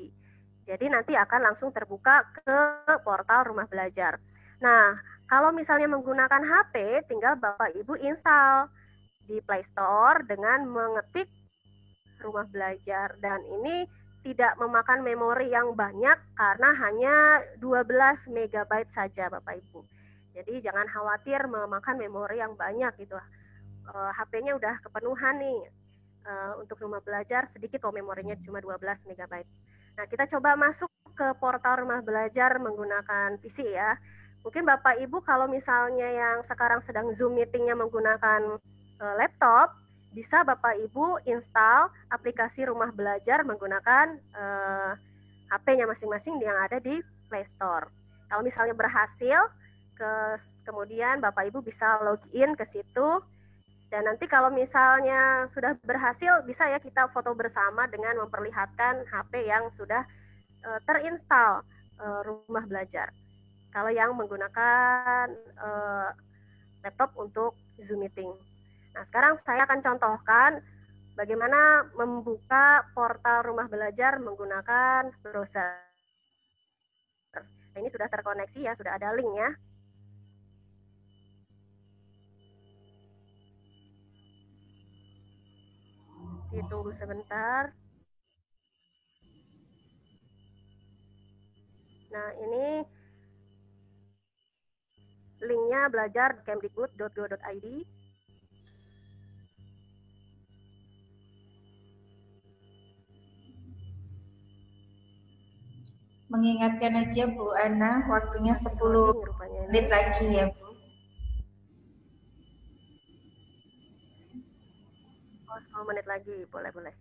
Jadi nanti akan langsung terbuka ke portal Rumah Belajar. Nah, kalau misalnya menggunakan HP, tinggal Bapak Ibu install di Play Store dengan mengetik Rumah Belajar. Dan ini tidak memakan memori yang banyak karena hanya 12 MB saja Bapak Ibu. Jadi jangan khawatir memakan memori yang banyak gitu. HP-nya udah kepenuhan nih. Untuk Rumah Belajar sedikit kok memorinya cuma 12 MB. Nah, kita coba masuk ke portal Rumah Belajar menggunakan PC ya. Mungkin Bapak Ibu kalau misalnya yang sekarang sedang Zoom meetingnya menggunakan laptop, bisa Bapak Ibu install aplikasi Rumah Belajar menggunakan HP-nya masing-masing yang ada di Play Store. Kalau misalnya berhasil, kemudian Bapak Ibu bisa login ke situ. Dan nanti kalau misalnya sudah berhasil, bisa ya kita foto bersama dengan memperlihatkan HP yang sudah terinstall Rumah Belajar. Kalau yang menggunakan laptop untuk Zoom meeting. Nah, sekarang saya akan contohkan bagaimana membuka portal Rumah Belajar menggunakan browser. Nah, ini sudah terkoneksi ya, sudah ada linknya. Ditunggu sebentar. Nah, ini linknya belajar.kemdikbud.go.id. Mengingatkan aja Bu Ana, waktunya 10 menit lagi ya Bu. Oh, 10 menit lagi, boleh.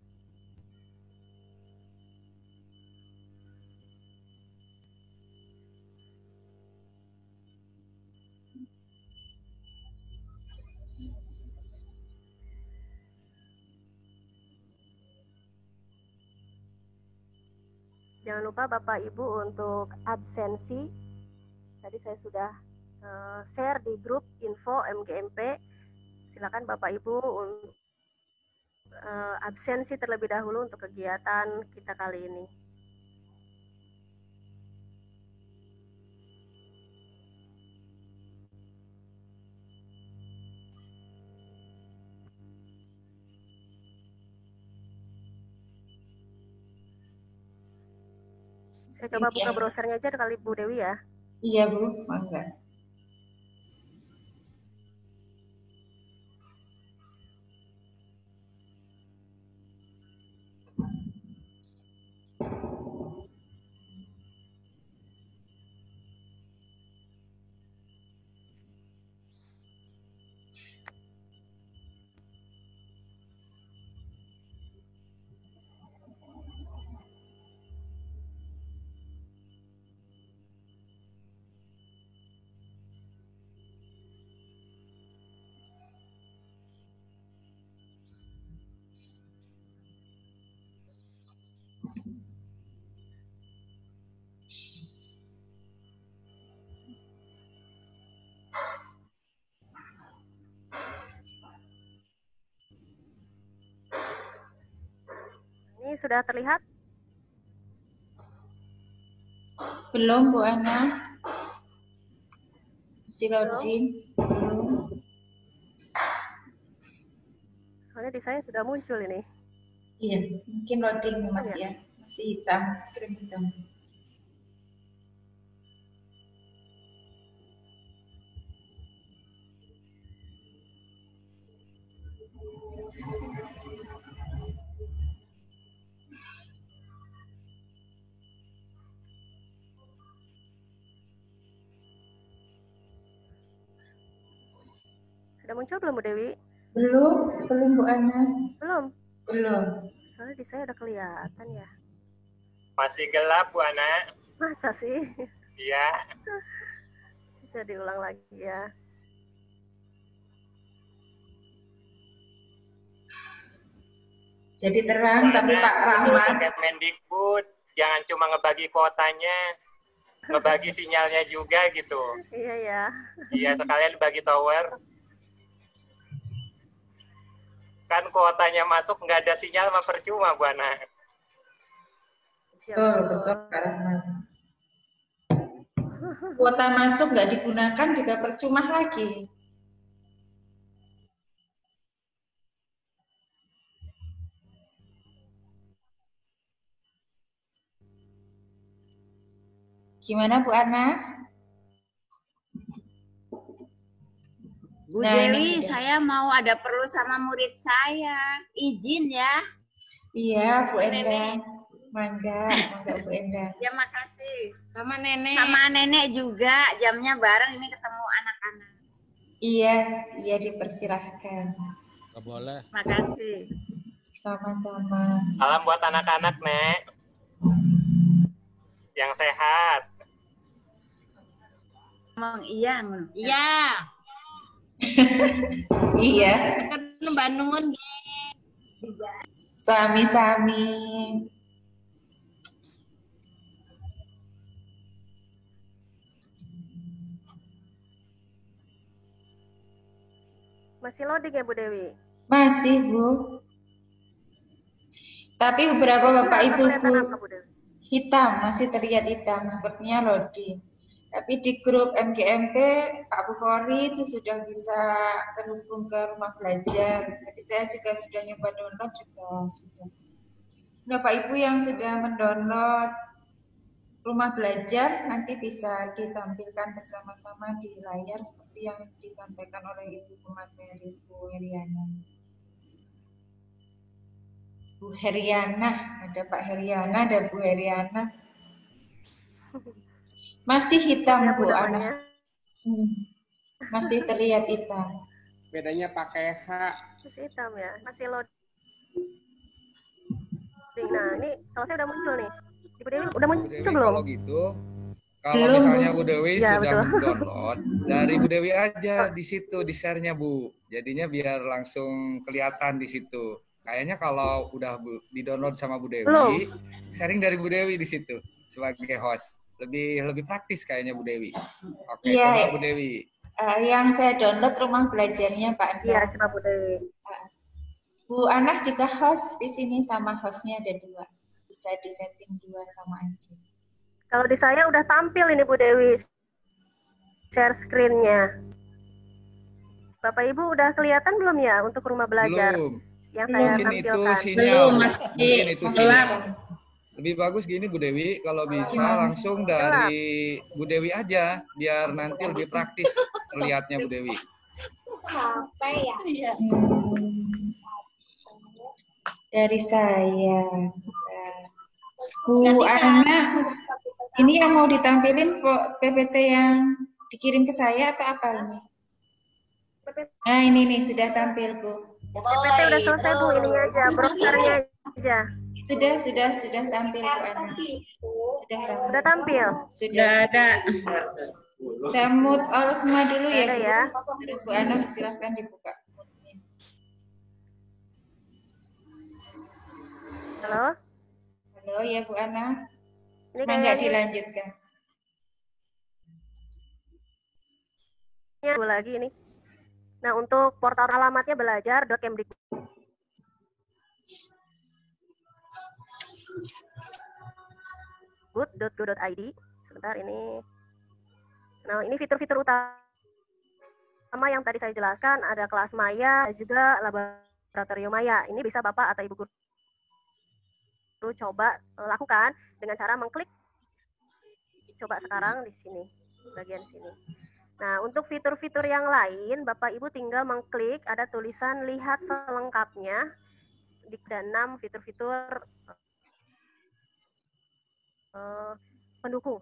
Jangan lupa Bapak Ibu untuk absensi. Tadi saya sudah share di grup info MGMP. Silakan Bapak Ibu untuk absensi terlebih dahulu untuk kegiatan kita kali ini. Saya coba buka browsernya aja kali Bu Dewi ya. Iya Bu, mangga. Ini sudah terlihat? Belum, Bu Ana. Masih loading. Belum. Soalnya di saya sudah muncul ini. Iya, mungkin loading nih Mas ya. Masih hitam, screen hitam. Sudah muncul belum Bu Dewi? Belum Bu Ana. Belum. Soalnya di saya udah kelihatan ya. Masih gelap Bu Ana. Masa sih? Iya. Bisa diulang lagi ya. Jadi terang, tapi Pak Rahmat. Kemendikbud, jangan cuma ngebagi kuotanya, ngebagi sinyalnya juga gitu. Iya ya. Iya, sekalian bagi tower. Kan kuotanya masuk, nggak ada sinyal mah percuma, Bu Ana. Betul Pak Rahmat. Kuota masuk nggak digunakan juga percuma lagi. Gimana Bu Ana? Bu Dewi, saya mau ada perlu sama murid saya. Izin ya. Iya, Bu Enda. Mangga Bu Enda. Ya makasih. Sama nenek juga. Jamnya bareng ini ketemu anak-anak. Iya dipersilahkan. Nggak boleh. Makasih. Sama-sama. Salam buat anak-anak, Nek. Yang sehat. Ngomong iya. Iya. Kan Bandungan. Sami-sami. Masih loading ya Bu Dewi? Masih Bu. Tapi beberapa Bapak Ibuku hitam, masih terlihat hitam, sepertinya loading. Tapi di grup MGMP Pak Bukhari itu sudah bisa terhubung ke rumah belajar. Jadi saya juga sudah nyoba download juga sudah. Bapak Ibu yang sudah mendownload rumah belajar nanti bisa ditampilkan bersama-sama di layar seperti yang disampaikan oleh Ibu pemateri Bu Heriana. Bu Heriana, ada Pak Heriana, ada Bu Heriana. Masih hitam Bu Ana. Masih terlihat hitam. Bedanya pakai H. Masih hitam ya, masih loading. Nah, ini kalau saya udah muncul nih. Ibu Dewi udah muncul belum? Kalau gitu, kalau misalnya Bu Dewi sudah mendownload, dari Bu Dewi aja di situ di share-nya Bu. Jadinya biar langsung kelihatan di situ. Kayaknya kalau udah di-download sama Bu Dewi, sharing dari Bu Dewi di situ sebagai host. Lebih praktis kayaknya Bu Dewi. Oke, coba Bu Dewi. Yang saya download rumah belajarnya Pak Anda. Iya, coba Bu Dewi. Bu Ana juga host di sini, sama hostnya ada 2. Bisa disetting 2 sama aja. Kalau di saya udah tampil ini Bu Dewi share screen-nya. Bapak Ibu udah kelihatan belum ya untuk rumah belajar? Belum. Yang saya mungkin tampilkan. Itu sinyal. Mungkin itu sinyal. Lebih bagus gini Bu Dewi, kalau bisa langsung dari Bu Dewi aja, biar nanti lebih praktis terlihatnya Bu Dewi. Apa ya? Dari saya. Bu Ana, ini yang mau ditampilin PPT yang dikirim ke saya atau apa ini? Nah ini nih sudah tampil Bu. PPT udah selesai Bu, ininya aja, browsernya aja. Sudah tampil Bu Ana. Sudah tampil. Sudah ada. Saya mute all semua dulu ya. Terus Bu Ana silahkan dibuka. Halo? Halo? Monggo ya Bu Ana. Ini Mangga kayaknya dilanjutkan. lagi ini. Nah, untuk portal alamatnya belajar.kemdikbud.go.id. Sebentar ini. Nah, ini fitur-fitur utama yang tadi saya jelaskan, ada kelas maya, juga laboratorium maya. Ini bisa Bapak atau Ibu guru coba lakukan dengan cara mengklik. Coba sekarang di sini, bagian sini. Nah, untuk fitur-fitur yang lain, Bapak Ibu tinggal mengklik, ada tulisan lihat selengkapnya. Ada 6 fitur-fitur pendukung,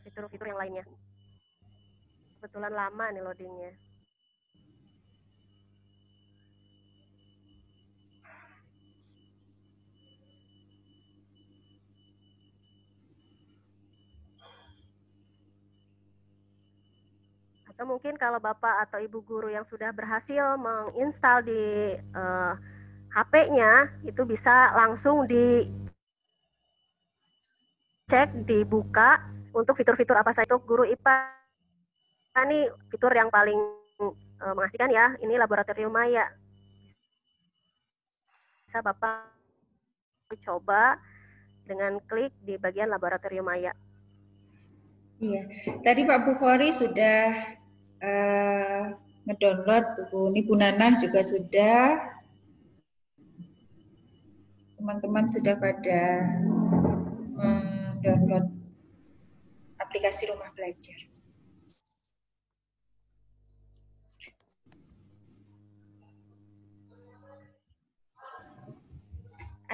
fitur-fitur yang lainnya. Kebetulan lama nih loadingnya. Atau mungkin kalau Bapak atau Ibu guru yang sudah berhasil menginstal di HP-nya, itu bisa langsung dicek, dibuka untuk fitur-fitur apa saja. Untuk guru IPA, ini fitur yang paling mengasihkan ya, ini laboratorium maya. Bisa Bapak coba dengan klik di bagian laboratorium maya. Iya, tadi Pak Bukhari sudah ngedownload, ini Bu Nanah juga sudah, teman-teman sudah pada mendownload aplikasi Rumah Belajar.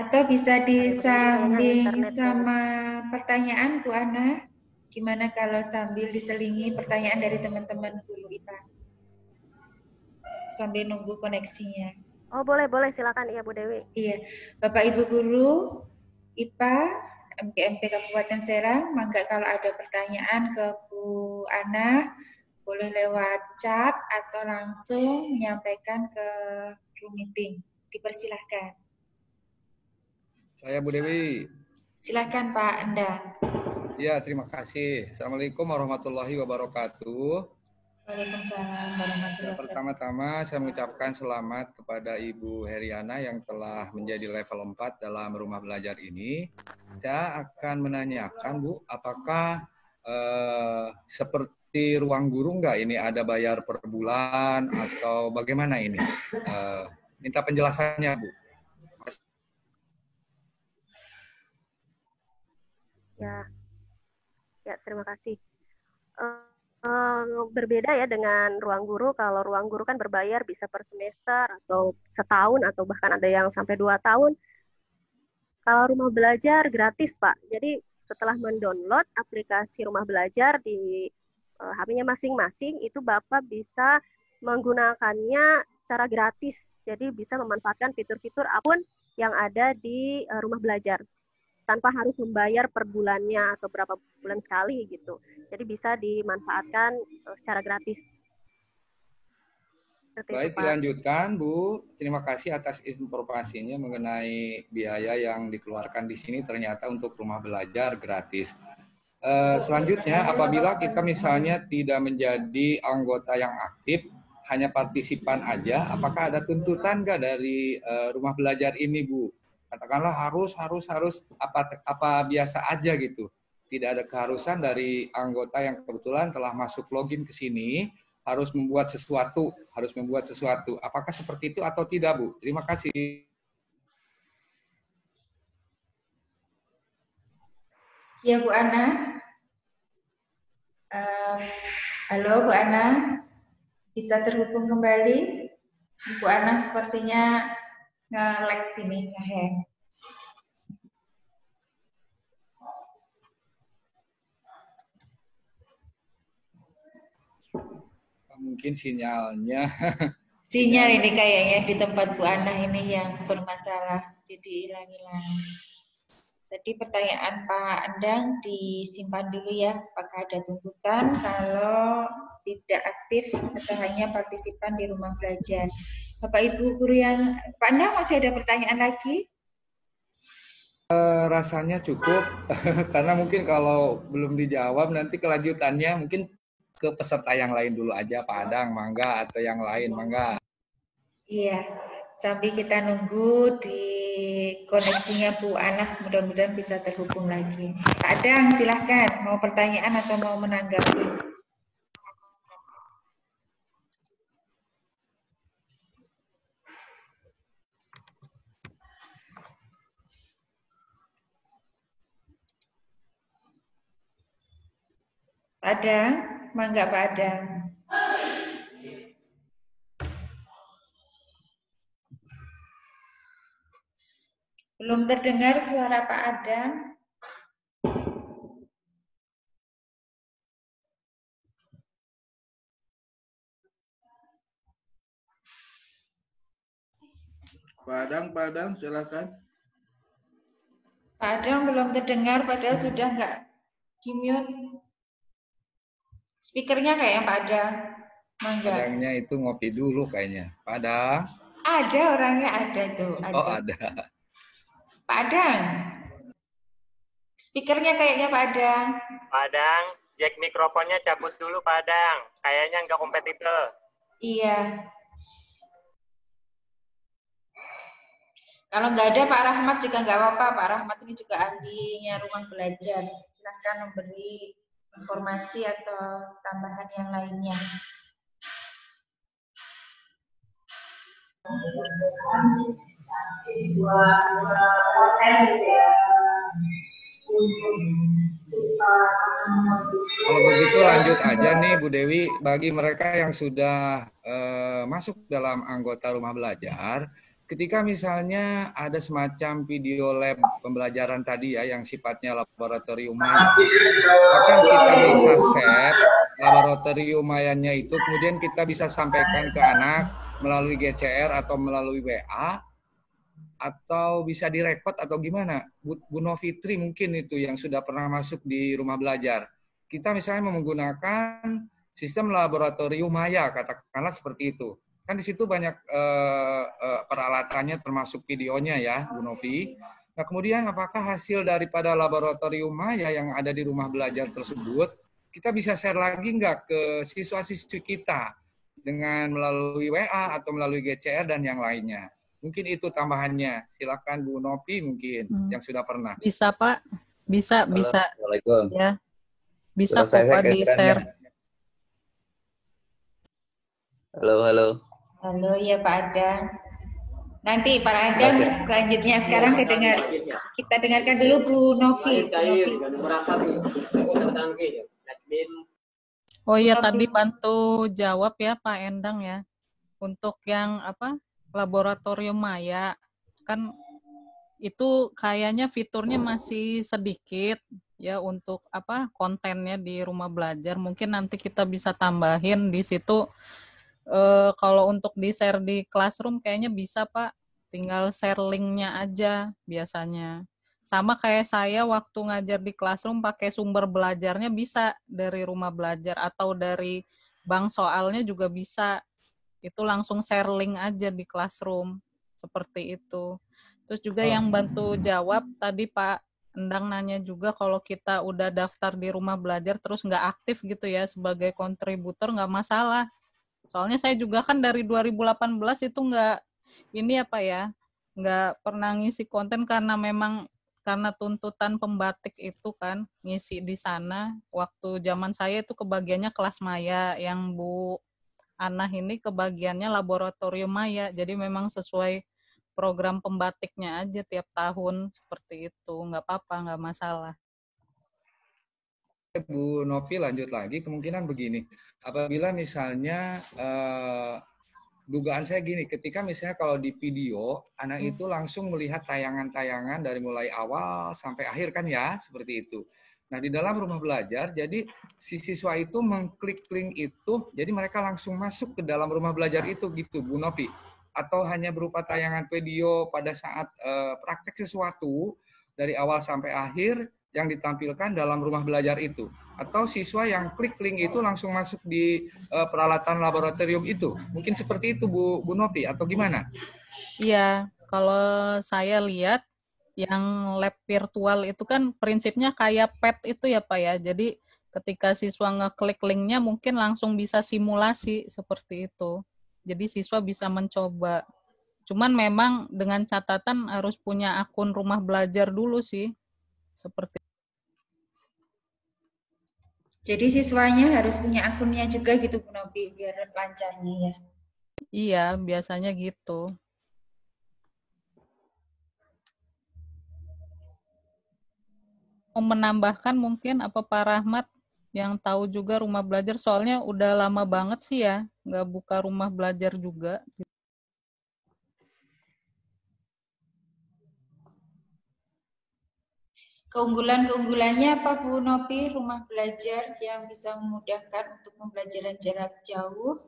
Atau bisa disambing sama pertanyaan Bu Ana. Gimana kalau sambil diselingi pertanyaan dari teman-teman guru IPA? Sambil nunggu koneksinya. Oh, boleh, silakan ya Bu Dewi. Iya, Bapak Ibu guru IPA MKMP Kabupaten Serang, mangga kalau ada pertanyaan ke Bu Ana, boleh lewat chat atau langsung menyampaikan ke Room Meeting. Dipersilahkan. Saya Bu Dewi. Silakan Pak Endang. Ya, terima kasih. Assalamualaikum warahmatullahi wabarakatuh. Waalaikumsalam warahmatullahi wabarakatuh. Pertama-tama saya mengucapkan selamat kepada Ibu Heriana yang telah menjadi level 4 dalam rumah belajar ini. Saya akan menanyakan Bu, apakah seperti ruang guru nggak ini ada bayar per bulan atau bagaimana ini? Minta penjelasannya Bu. Ya, terima kasih. Berbeda ya dengan ruang guru. Kalau ruang guru kan berbayar bisa per semester atau setahun atau bahkan ada yang sampai 2 tahun. Kalau rumah belajar gratis Pak. Jadi setelah mendownload aplikasi rumah belajar di HP-nya masing-masing, itu Bapak bisa menggunakannya secara gratis. Jadi bisa memanfaatkan fitur-fitur apapun yang ada di rumah belajar, tanpa harus membayar per bulannya atau berapa bulan sekali gitu. Jadi bisa dimanfaatkan secara gratis. Baik, dilanjutkan Bu. Terima kasih atas informasinya mengenai biaya yang dikeluarkan di sini ternyata untuk rumah belajar gratis. Selanjutnya, apabila kita misalnya tidak menjadi anggota yang aktif, hanya partisipan aja, apakah ada tuntutan nggak dari rumah belajar ini Bu? Katakanlah harus apa biasa aja gitu. Tidak ada keharusan dari anggota yang kebetulan telah masuk login ke sini harus membuat sesuatu. Apakah seperti itu atau tidak Bu? Terima kasih. Ya Bu Ana. Halo Bu Ana. Bisa terhubung kembali? Bu Ana sepertinya nge-lag ini, nge-hang. Mungkin sinyalnya. Sinyal ini kayaknya di tempat Bu Ana ini yang bermasalah, jadi hilang-hilang. Tadi pertanyaan Pak Endang disimpan dulu ya, apakah ada tuntutan kalau tidak aktif atau hanya partisipan di rumah belajar. Bapak Ibu guru yang Pak Endang masih ada pertanyaan lagi? Rasanya cukup karena mungkin kalau belum dijawab nanti kelanjutannya mungkin ke peserta yang lain dulu aja, Pak Adang, mangga, atau yang lain, mangga. Iya, sambil kita nunggu di koneksinya Bu Ana, mudah-mudahan bisa terhubung lagi. Pak Adang, silahkan mau pertanyaan atau mau menanggapi. Pak Adang, mangga Pak Adang. Belum terdengar suara Pak Adang. Pak Adang, silakan. Pak Adang belum terdengar, padahal sudah nggak di-mute. Speakernya kayak Pak Adang. Mangga. Adangnya itu ngopi dulu kayaknya. Pak Adang. Ada orangnya, ada tuh. Ada. Oh, ada. Pak Adang. Speakernya kayaknya Pak Adang. Pak Adang, jack mikrofonnya cabut dulu Pak Adang. Kayaknya nggak kompatibel. Iya. Kalau nggak ada Pak Rahmat juga nggak apa-apa. Pak Rahmat ini juga ahlinya rumah belajar. Silahkan memberi informasi atau tambahan yang lainnya. Kalau begitu lanjut aja nih Bu Dewi, bagi mereka yang sudah masuk dalam anggota rumah belajar, ketika misalnya ada semacam video lab pembelajaran tadi ya yang sifatnya laboratorium maya, maka kita bisa set laboratorium mayanya itu, kemudian kita bisa sampaikan ke anak melalui GCR atau melalui WA, atau bisa direkod atau gimana? Bu Novitri mungkin itu yang sudah pernah masuk di rumah belajar. Kita misalnya menggunakan sistem laboratorium maya, katakanlah seperti itu. Kan di situ banyak peralatannya termasuk videonya ya, Bu Novi. Nah kemudian apakah hasil daripada laboratorium maya yang ada di rumah belajar tersebut, kita bisa share lagi nggak ke siswa-siswi kita dengan melalui WA atau melalui GCR dan yang lainnya? Mungkin itu tambahannya. Silakan Bu Novi mungkin yang sudah pernah. Bisa Pak, bisa. Assalamualaikum. Ya, bisa Pak di-share. Halo. Halo ya Pak Adang. Nanti Pak Adang selanjutnya sekarang kita dengarkan dulu Bu Novi. Oh iya tadi bantu jawab ya Pak Endang ya. Untuk yang apa laboratorium maya kan itu kayaknya fiturnya masih sedikit ya untuk apa kontennya di rumah belajar. Mungkin nanti kita bisa tambahin di situ. Kalau untuk di-share di Classroom kayaknya bisa Pak, tinggal share link-nya aja biasanya. Sama kayak saya waktu ngajar di Classroom pakai sumber belajarnya bisa dari rumah belajar atau dari bank soalnya juga bisa. Itu langsung share link aja di Classroom, seperti itu. Terus juga yang bantu jawab tadi Pak Endang nanya juga kalau kita udah daftar di rumah belajar terus nggak aktif gitu ya sebagai kontributor nggak masalah. Soalnya saya juga kan dari 2018 itu nggak pernah ngisi konten karena memang karena tuntutan pembatik itu kan ngisi di sana. Waktu zaman saya itu kebagiannya kelas maya, yang Bu Ana ini kebagiannya laboratorium maya. Jadi memang sesuai program pembatiknya aja tiap tahun seperti itu. Nggak apa-apa, nggak masalah. Bu Novi lanjut lagi, kemungkinan begini, apabila misalnya dugaan saya gini, ketika misalnya kalau di video, anak itu langsung melihat tayangan-tayangan dari mulai awal sampai akhir kan ya, seperti itu. Nah di dalam rumah belajar, jadi si siswa itu mengklik link itu, jadi mereka langsung masuk ke dalam rumah belajar itu gitu Bu Novi. Atau hanya berupa tayangan video pada saat praktek sesuatu dari awal sampai akhir, yang ditampilkan dalam rumah belajar itu, atau siswa yang klik link itu langsung masuk di peralatan laboratorium itu, mungkin seperti itu Bu Novi atau gimana? Iya, kalau saya lihat yang lab virtual itu kan prinsipnya kayak PET itu ya Pak ya. Jadi ketika siswa ngeklik linknya mungkin langsung bisa simulasi seperti itu. Jadi siswa bisa mencoba. Cuman memang dengan catatan harus punya akun rumah belajar dulu sih. Seperti. Jadi siswanya harus punya akunnya juga gitu Bu Nopi biar lancarnya ya. Iya, biasanya gitu. Mau menambahkan mungkin apa Pak Rahmat yang tahu juga rumah belajar, soalnya udah lama banget sih ya nggak buka rumah belajar juga. Keunggulan-keunggulannya apa Bu Nopi rumah belajar yang bisa memudahkan untuk pembelajaran jarak jauh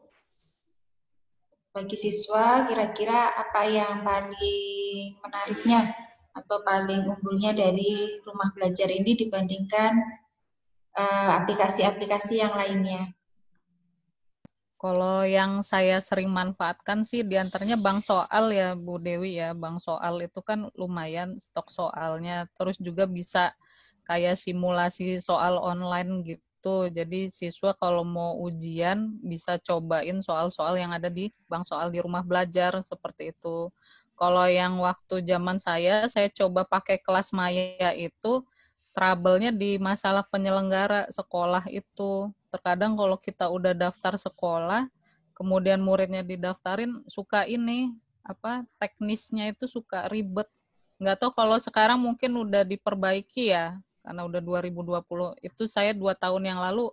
bagi siswa, kira-kira apa yang paling menariknya atau paling unggulnya dari rumah belajar ini dibandingkan aplikasi-aplikasi yang lainnya? Kalau yang saya sering manfaatkan sih diantaranya Bank Soal ya Bu Dewi ya. Bank Soal itu kan lumayan stok soalnya. Terus juga bisa kayak simulasi soal online gitu. Jadi siswa kalau mau ujian bisa cobain soal-soal yang ada di Bank Soal di rumah belajar seperti itu. Kalau yang waktu zaman saya coba pakai kelas maya itu, trouble-nya di masalah penyelenggara sekolah itu. Terkadang kalau kita udah daftar sekolah, kemudian muridnya didaftarin, suka ini, teknisnya itu suka ribet. Nggak tahu kalau sekarang mungkin udah diperbaiki ya, karena udah 2020. Itu saya 2 tahun yang lalu,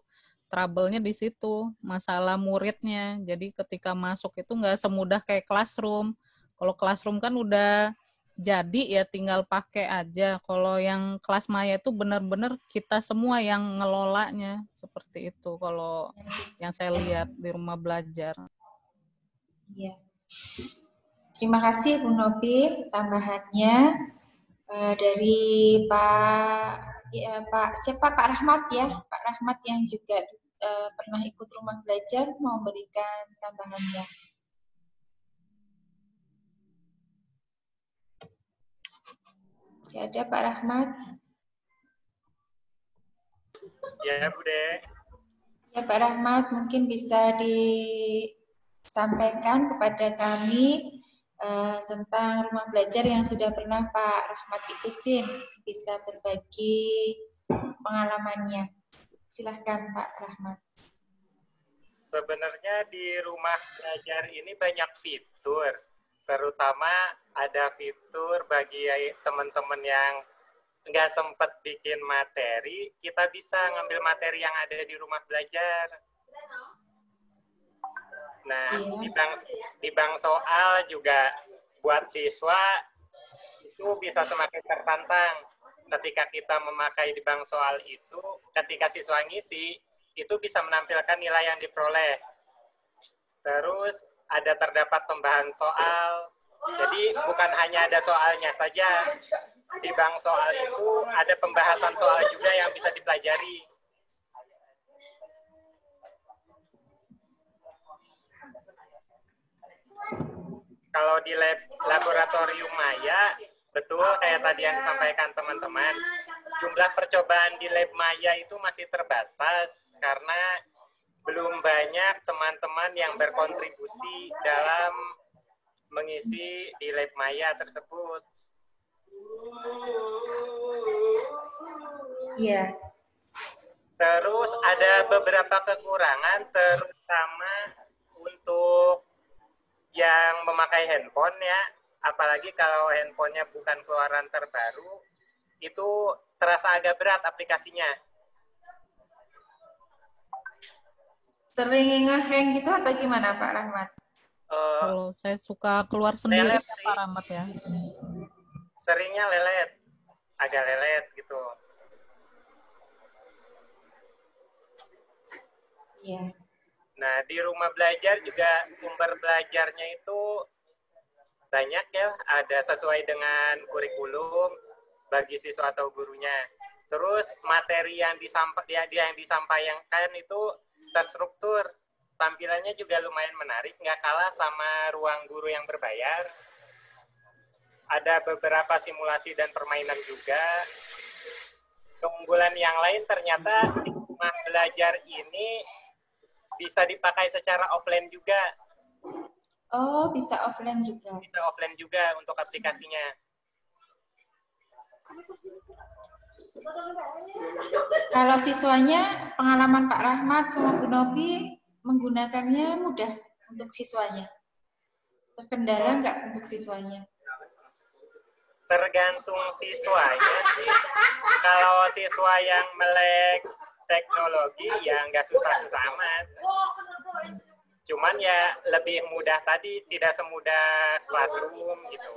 trouble-nya di situ, masalah muridnya. Jadi ketika masuk itu nggak semudah kayak classroom. Kalau classroom kan udah jadi ya tinggal pakai aja. Kalau yang kelas maya itu benar-benar kita semua yang ngelolanya seperti itu. Kalau yang saya lihat di rumah belajar. Ya. Terima kasih Bu Nopi tambahannya dari Pak Rahmat ya, Pak Rahmat yang juga pernah ikut rumah belajar mau memberikan tambahannya. Ya, ada Pak Rahmat. Ya, Bude. Ya, Pak Rahmat, mungkin bisa disampaikan kepada kami tentang rumah belajar yang sudah pernah Pak Rahmat ikutin. Bisa berbagi pengalamannya. Silahkan Pak Rahmat. Sebenarnya di rumah belajar ini banyak fitur. Terutama ada fitur bagi teman-teman yang nggak sempat bikin materi, kita bisa ngambil materi yang ada di rumah belajar. Nah, di bank soal juga buat siswa itu bisa semakin tertantang. Ketika kita memakai di bank soal itu, ketika siswa ngisi, itu bisa menampilkan nilai yang diperoleh. Terus ada terdapat tambahan soal. Jadi bukan hanya ada soalnya saja. Di bank soal itu ada pembahasan soal juga yang bisa dipelajari. Kalau di laboratorium Maya, betul kayak tadi yang disampaikan teman-teman, jumlah percobaan di lab Maya itu masih terbatas karena belum banyak teman-teman yang berkontribusi dalam mengisi di lab Maya tersebut. Iya. Terus ada beberapa kekurangan, terutama untuk yang memakai handphone ya, apalagi kalau handphonenya bukan keluaran terbaru, itu terasa agak berat aplikasinya. Sering nge-hang gitu atau gimana Pak Rahmat? Kalau saya suka keluar sendiri Pak Rahmat ya. Seringnya lelet, agak lelet gitu. Iya. Nah, di rumah belajar juga sumber belajarnya itu banyak ya, ada sesuai dengan kurikulum bagi siswa atau gurunya. Terus materi yang disampaikan itu terstruktur, tampilannya juga lumayan menarik, nggak kalah sama ruang guru yang berbayar. ada beberapa simulasi dan permainan juga. Keunggulan yang lain ternyata di rumah belajar ini bisa dipakai secara offline juga. Oh, bisa offline juga. Bisa offline juga untuk aplikasinya. Kalau siswanya, pengalaman Pak Rahmat sama Bu Novi menggunakannya mudah untuk siswanya. Terkendala nggak untuk siswanya? Tergantung siswanya sih. Kalau siswa yang melek teknologi ya nggak susah-susah amat. Cuman ya lebih mudah tadi, tidak semudah classroom gitu.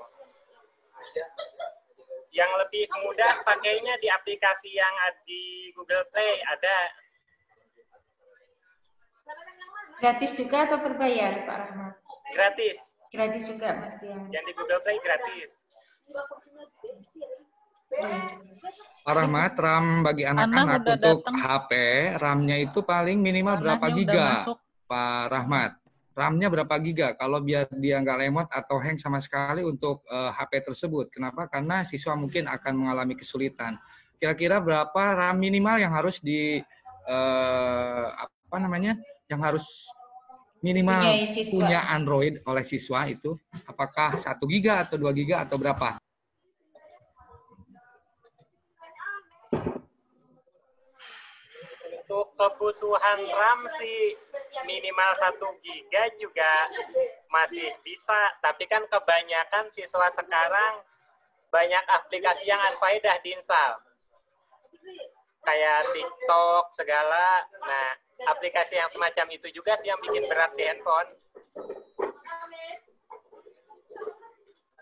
Yang lebih mudah pakainya di aplikasi yang ada di Google Play ada. Gratis juga atau berbayar, Pak Rahmat? Gratis. Gratis juga, Mas ya. Yang di Google Play gratis. Pak Rahmat, RAM bagi anak-anak untuk HP, RAM-nya itu paling minimal berapa giga, Pak Rahmat? RAM-nya berapa giga? Kalau biar dia nggak lemot atau hang sama sekali untuk HP tersebut. Kenapa? Karena siswa mungkin akan mengalami kesulitan. Kira-kira berapa RAM minimal yang harus yang harus minimal punya Android oleh siswa itu? Apakah 1 giga atau 2 giga atau berapa? Untuk kebutuhan RAM sih minimal 1 giga juga masih bisa. Tapi kan kebanyakan siswa sekarang banyak aplikasi yang unfaedah diinstal. Kayak TikTok, segala. Nah, aplikasi yang semacam itu juga sih yang bikin berat di handphone.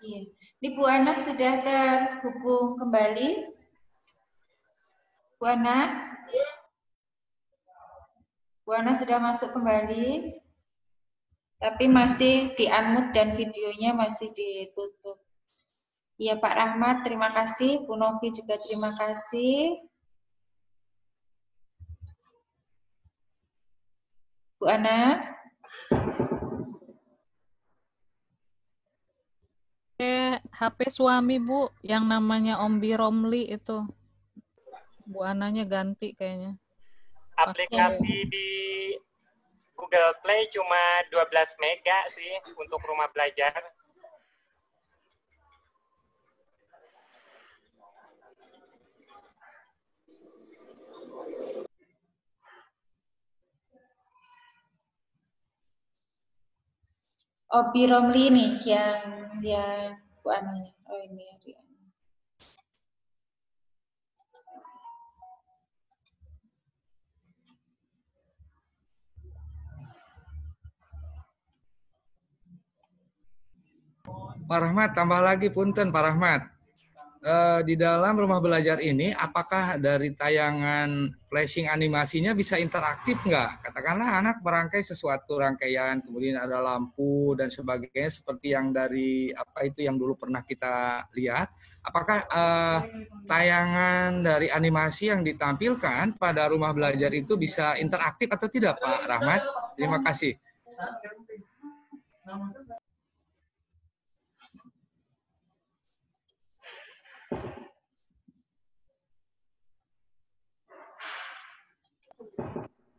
Iya. Ini Bu Ana sudah terhubung kembali. Bu Ana? Bu Ana sudah masuk kembali, tapi masih di-unmute dan videonya masih ditutup. Iya Pak Rahmat, terima kasih. Bu Novi juga terima kasih. Bu Ana? HP suami Bu, yang namanya Ombi Romli itu. Bu Ananya ganti kayaknya. Aplikasi di Google Play cuma 12 mega sih untuk rumah belajar. Ombi Romli nih yang Bu Ananya. Oh ini ya dia. Pak Rahmat, tambah lagi punten Pak Rahmat. Di dalam rumah belajar ini, apakah dari tayangan flashing animasinya bisa interaktif nggak? Katakanlah anak merangkai sesuatu rangkaian, kemudian ada lampu dan sebagainya, seperti yang dari apa itu yang dulu pernah kita lihat. Apakah tayangan dari animasi yang ditampilkan pada rumah belajar itu bisa interaktif atau tidak, Pak Rahmat? Terima kasih.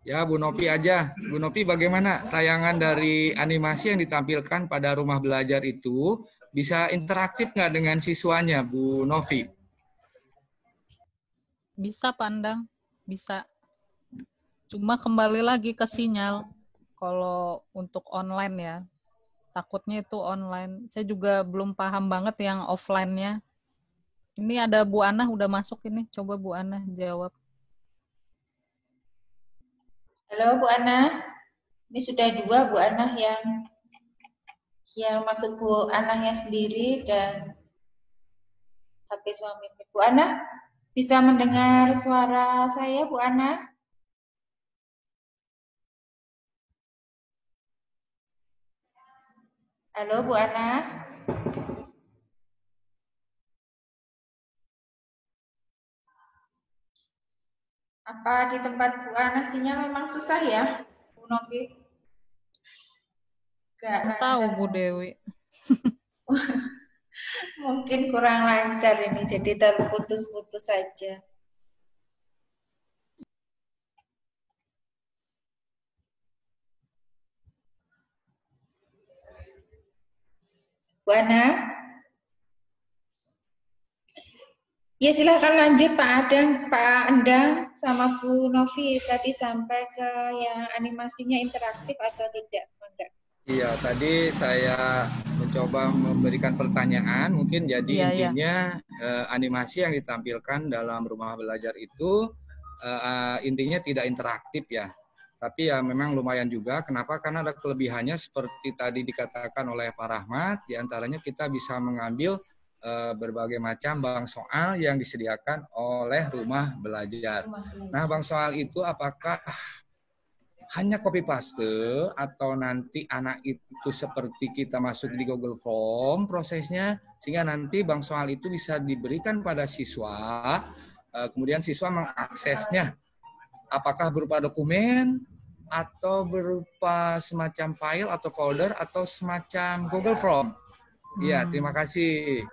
Ya, Bu Novi aja. Bu Novi, bagaimana tayangan dari animasi yang ditampilkan pada rumah belajar itu bisa interaktif nggak dengan siswanya, Bu Novi? Bisa, Pandang. Bisa. Cuma kembali lagi ke sinyal. Kalau untuk online ya, takutnya itu online. Saya juga belum paham banget yang offline-nya. Ini ada Bu Ana udah masuk ini. Coba Bu Ana jawab. Halo Bu Ana, ini sudah 2 Bu Ana yang masuk Bu Ananya sendiri dan HP suami. Bu Ana, bisa mendengar suara saya Bu Ana? Halo Bu Ana. Apa di tempat Bu Ana sinyal memang susah ya, Bu Novi? Nggak tahu Bu Dewi. Mungkin kurang lancar ini, jadi terputus-putus saja. Bu Ana? Ya silakan lanjut Pak Endang sama Bu Novi tadi sampai ke yang animasinya interaktif atau tidak? Enggak. Iya, tadi saya mencoba memberikan pertanyaan, mungkin jadi intinya animasi yang ditampilkan dalam rumah belajar itu intinya tidak interaktif ya. Tapi ya memang lumayan juga. Kenapa? Karena ada kelebihannya seperti tadi dikatakan oleh Pak Rahmat, diantaranya kita bisa mengambil berbagai macam bank soal yang disediakan oleh rumah belajar. Nah, bank soal itu apakah hanya copy paste atau nanti anak itu seperti kita masuk di Google Form prosesnya, sehingga nanti bank soal itu bisa diberikan pada siswa, kemudian siswa mengaksesnya apakah berupa dokumen atau berupa semacam file atau folder atau semacam Google Form. Iya, terima kasih.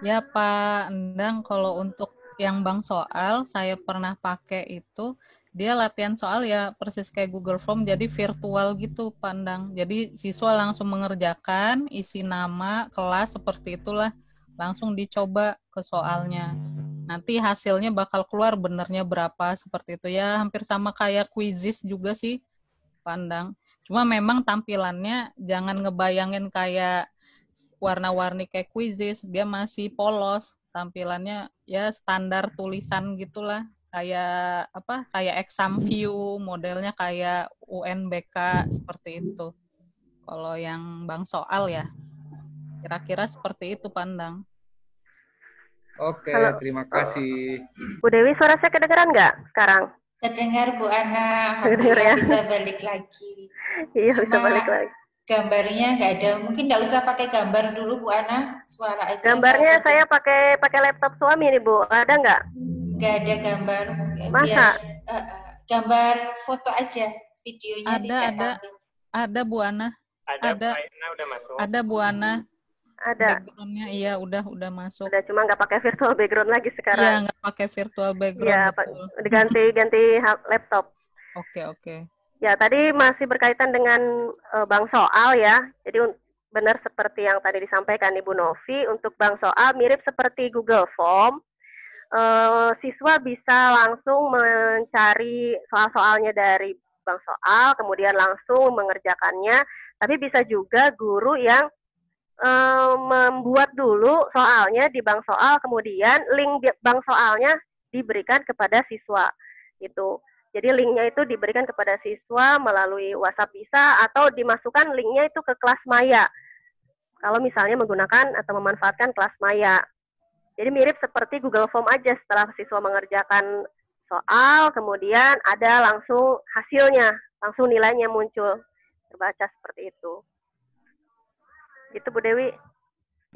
Ya Pak Endang, kalau untuk yang bank soal saya pernah pakai itu, dia latihan soal ya persis kayak Google Form, jadi virtual gitu Pak Endang. Jadi siswa langsung mengerjakan, isi nama, kelas, seperti itulah. Langsung dicoba ke soalnya. Nanti hasilnya bakal keluar benernya berapa, seperti itu ya. Hampir sama kayak quizzes juga sih Pak Endang. Cuma memang tampilannya jangan ngebayangin kayak warna-warni kayak quizzes, dia masih polos. Tampilannya ya standar tulisan gitulah. Kayak apa? Kayak exam view, modelnya kayak UNBK seperti itu. Kalau yang bank soal ya, kira-kira seperti itu Pandang. Oke, terima kasih. Bu Dewi, suara saya kedengeran nggak sekarang? Terdengar Bu Ana, ya. Bisa balik lagi. Iya, bisa balik lagi. Gambarnya nggak ada, mungkin nggak usah pakai gambar dulu Bu Ana, suara aja. Gambarnya saya pakai laptop suami nih Bu, ada nggak? Nggak ada gambar. Masa? Gambar foto aja, videonya ada Bu Ana. Ada. Udah masuk. Ada Bu Ana. Ada. Backgroundnya iya udah masuk. Udah, cuma nggak pakai virtual background lagi sekarang. Iya, nggak pakai virtual background. Iya, ganti laptop. Oke. Ya, tadi masih berkaitan dengan bank soal ya. Jadi benar seperti yang tadi disampaikan Ibu Novi, untuk bank soal mirip seperti Google Form. Siswa bisa langsung mencari soal-soalnya dari bank soal, kemudian langsung mengerjakannya. Tapi bisa juga guru yang membuat dulu soalnya di bank soal, kemudian link bank soalnya diberikan kepada siswa. Gitu. Jadi linknya itu diberikan kepada siswa melalui WhatsApp bisa, atau dimasukkan linknya itu ke kelas maya. Kalau misalnya menggunakan atau memanfaatkan kelas maya. Jadi mirip seperti Google Form aja, setelah siswa mengerjakan soal, kemudian ada langsung hasilnya, langsung nilainya muncul, terbaca seperti itu. Gitu Bu Dewi.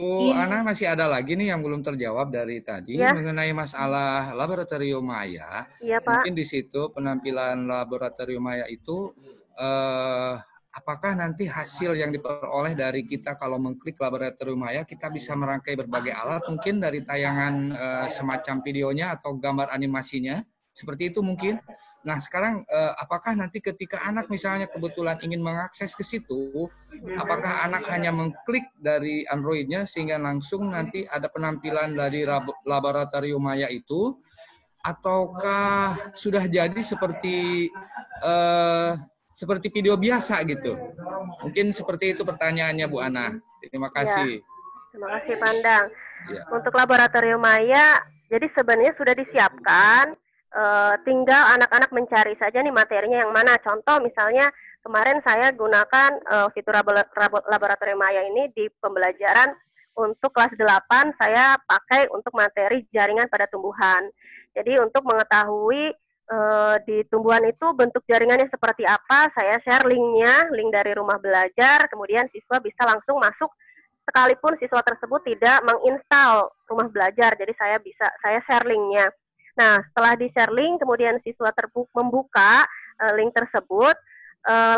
Bu Ana, masih ada lagi nih yang belum terjawab dari tadi mengenai masalah laboratorium maya. Iya Pak. Mungkin di situ penampilan laboratorium maya itu apakah nanti hasil yang diperoleh dari kita kalau mengklik laboratorium maya, kita bisa merangkai berbagai alat mungkin dari tayangan semacam videonya atau gambar animasinya, seperti itu mungkin. Nah sekarang apakah nanti ketika anak misalnya kebetulan ingin mengakses ke situ, apakah anak hanya mengklik dari Android-nya sehingga langsung nanti ada penampilan dari laboratorium maya itu, ataukah sudah jadi seperti video biasa gitu? Mungkin seperti itu pertanyaannya Bu Ana. Terima kasih. Ya, terima kasih Pandang. Ya. Untuk laboratorium maya, jadi sebenarnya sudah disiapkan. Tinggal anak-anak mencari saja nih materinya yang mana. Contoh misalnya kemarin saya gunakan fitur laboratorium maya ini di pembelajaran untuk kelas 8, saya pakai untuk materi jaringan pada tumbuhan. Jadi untuk mengetahui di tumbuhan itu bentuk jaringannya seperti apa, saya share linknya, link dari rumah belajar, kemudian siswa bisa langsung masuk sekalipun siswa tersebut tidak menginstal rumah belajar. Jadi saya share linknya. Nah, setelah di-share link, kemudian siswa membuka link tersebut,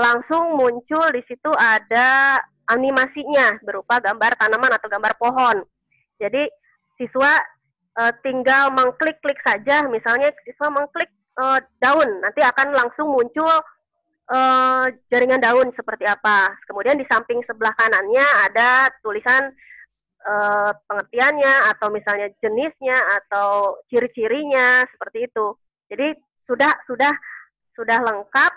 langsung muncul di situ ada animasinya berupa gambar tanaman atau gambar pohon. Jadi siswa tinggal mengklik-klik saja, misalnya siswa mengklik daun, nanti akan langsung muncul jaringan daun seperti apa. Kemudian di samping sebelah kanannya ada tulisan pengertiannya atau misalnya jenisnya atau ciri-cirinya seperti itu. Jadi sudah lengkap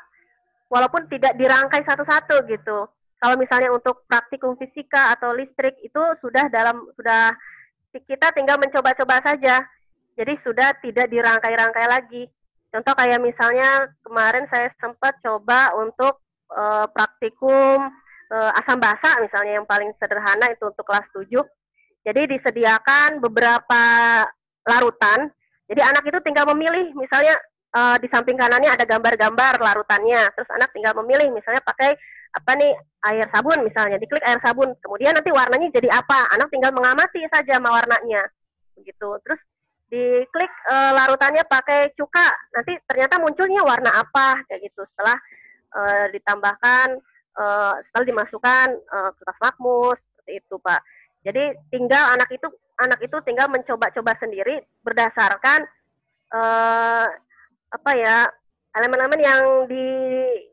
walaupun tidak dirangkai satu-satu gitu. Kalau misalnya untuk praktikum fisika atau listrik itu sudah kita tinggal mencoba-coba saja. Jadi sudah tidak dirangkai-rangkai lagi. Contoh kayak misalnya kemarin saya sempat coba untuk praktikum asam basa misalnya yang paling sederhana itu untuk kelas 7. Jadi disediakan beberapa larutan. Jadi anak itu tinggal memilih misalnya di samping kanannya ada gambar-gambar larutannya. Terus anak tinggal memilih misalnya pakai air sabun misalnya, diklik air sabun. Kemudian nanti warnanya jadi apa? Anak tinggal mengamati saja warnanya. Begitu. Terus diklik larutannya pakai cuka. Nanti ternyata munculnya warna apa kayak gitu. Setelah ditambahkan setelah dimasukkan kertas lakmus seperti itu, Pak. Jadi tinggal anak itu tinggal mencoba-coba sendiri berdasarkan elemen-elemen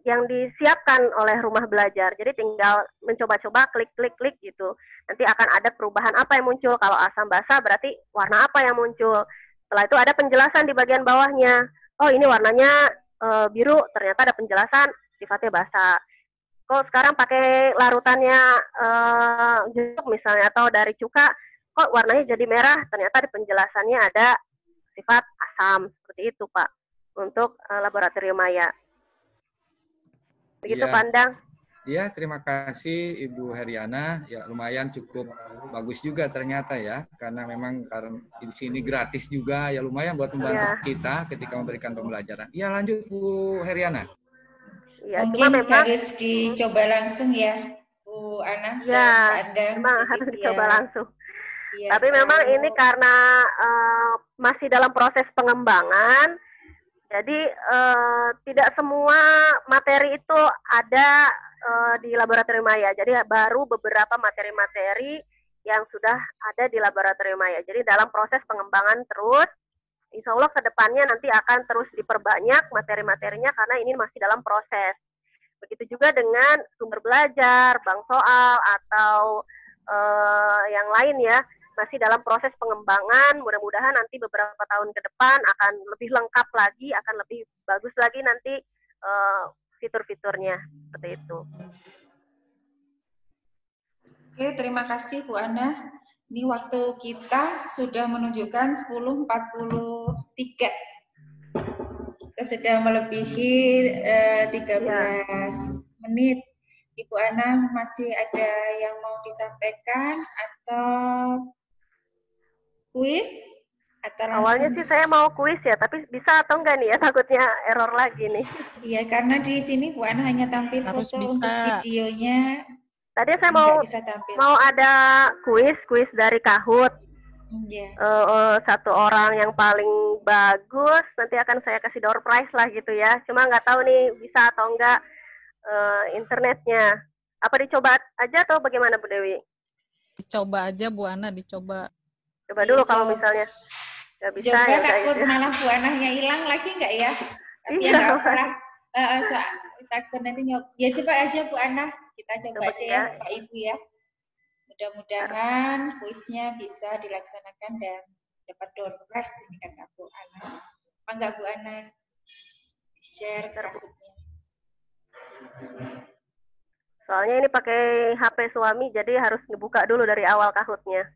yang disiapkan oleh rumah belajar. Jadi tinggal mencoba-coba klik gitu. Nanti akan ada perubahan apa yang muncul. Kalau asam basa berarti warna apa yang muncul. Setelah itu ada penjelasan di bagian bawahnya. Oh ini warnanya biru, ternyata ada penjelasan sifatnya basa. Kok sekarang pakai larutannya jeruk misalnya atau dari cuka, kok warnanya jadi merah, ternyata di penjelasannya ada sifat asam. Seperti itu, Pak, untuk laboratorium maya. Begitu, Ya. Pandang. Ya, terima kasih Ibu Heriana. Ya, lumayan cukup bagus juga ternyata ya, karena memang di sini gratis juga, ya lumayan buat membantu kita ketika memberikan pembelajaran. Ya, lanjut Bu Heriana. Ya, mungkin harus dicoba langsung ya, Bu Ana. Ya, memang harus dicoba langsung. Ya, tapi memang ini karena masih dalam proses pengembangan, jadi tidak semua materi itu ada di laboratorium maya. Jadi baru beberapa materi-materi yang sudah ada di laboratorium maya. Jadi dalam proses pengembangan terus, insya Allah ke depannya nanti akan terus diperbanyak materi-materinya karena ini masih dalam proses. Begitu juga dengan sumber belajar, bank soal, atau yang lain ya, masih dalam proses pengembangan. Mudah-mudahan nanti beberapa tahun ke depan akan lebih lengkap lagi, akan lebih bagus lagi nanti fitur-fiturnya, seperti itu. Oke, terima kasih Bu Ana. Ini waktu kita sudah menunjukkan 10.43. Kita sudah melebihi 13 menit. Ibu Ana masih ada yang mau disampaikan atau kuis? Atau awalnya sih saya mau kuis ya, tapi bisa atau enggak nih ya, takutnya error lagi nih. Iya, karena di sini Bu Ana hanya tampil harus foto, bisa. untuk videonya. Tadi saya mau ada kuis dari Kahoot. Satu orang yang paling bagus nanti akan saya kasih door prize lah gitu ya. Cuma nggak tahu nih bisa atau enggak internetnya. Apa dicoba aja atau bagaimana Bu Dewi? Dicoba aja Bu Ana, dicoba. Coba dulu kalau misalnya nggak bisa coba ya. Takut malah Bu Anahnya hilang lagi nggak ya? Tapi ya nggak apa-apa. Takut nanti ya coba aja Bu Ana. Kita coba aja ya Pak Ibu ya. Mudah-mudahan kuisnya bisa dilaksanakan dan dapat door prize ini kata Bu Ana. Enggak Bu Ana? Share Kahootnya. Soalnya ini pakai HP suami, jadi harus ngebuka dulu dari awal Kahootnya.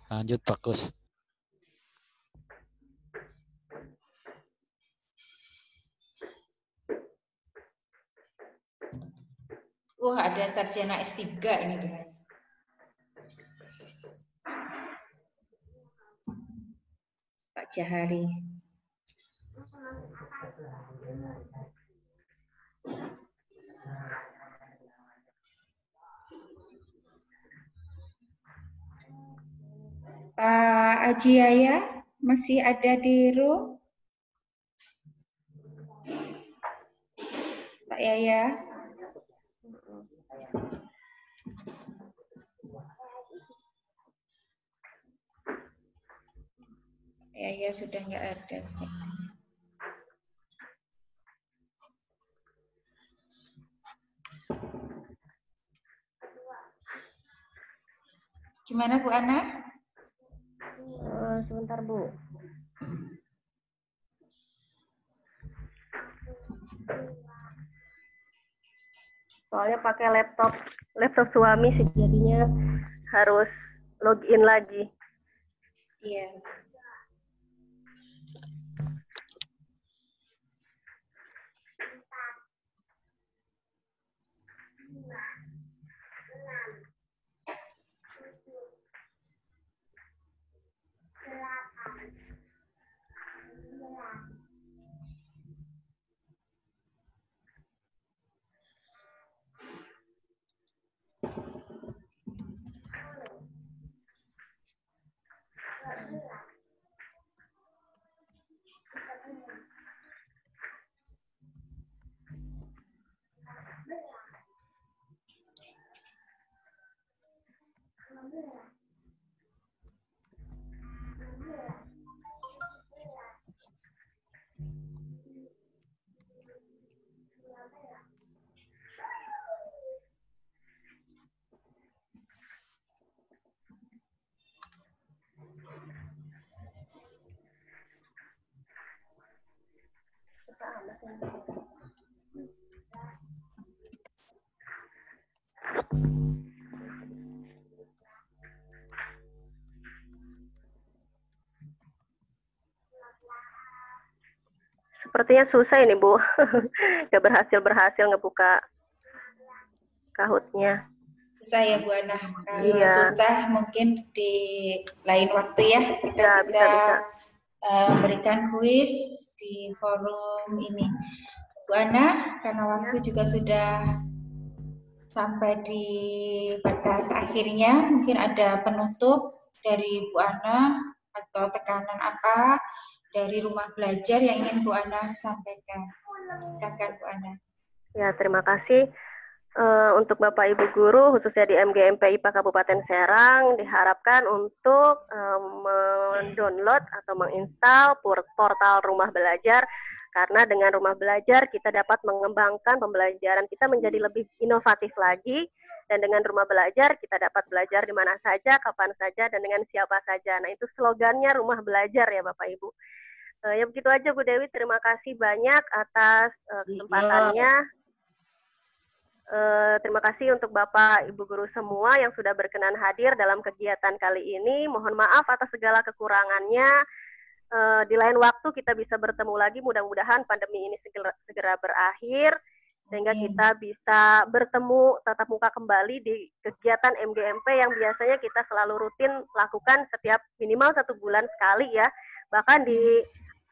Lanjut Pak Kus. Ada sarjana S3 ini deh. Pak Jahari. Pak Haji Yaya masih ada di room? Pak Yaya? Ya sudah nggak ada. Gimana Bu Ana? Sebentar Bu. Soalnya pakai laptop suami sih, jadinya harus login lagi. Iya. Sepertinya susah ini Bu. Gak berhasil ngebuka Kahootnya. Susah ya Bu Ana. Kalau susah mungkin di lain waktu ya kita bisa berikan kuis di forum ini. Bu Ana, karena waktu juga sudah sampai di batas akhirnya, mungkin ada penutup dari Bu Ana atau tekanan apa dari rumah belajar yang ingin Bu Ana sampaikan. Silakan Bu Ana. Ya, terima kasih. Untuk Bapak Ibu Guru, khususnya di MGMP IPA Kabupaten Serang, diharapkan untuk mendownload atau menginstal portal Rumah Belajar, karena dengan Rumah Belajar kita dapat mengembangkan pembelajaran kita menjadi lebih inovatif lagi, dan dengan Rumah Belajar kita dapat belajar di mana saja, kapan saja, dan dengan siapa saja. Nah, itu slogannya Rumah Belajar ya Bapak Ibu. Ya begitu aja Bu Dewi, terima kasih banyak atas kesempatannya. Terima kasih untuk Bapak Ibu Guru semua yang sudah berkenan hadir dalam kegiatan kali ini. Mohon maaf atas segala kekurangannya. Di lain waktu kita bisa bertemu lagi, mudah-mudahan pandemi ini segera berakhir sehingga kita bisa bertemu tatap muka kembali di kegiatan MGMP yang biasanya kita selalu rutin lakukan setiap minimal 1 bulan sekali ya. Bahkan di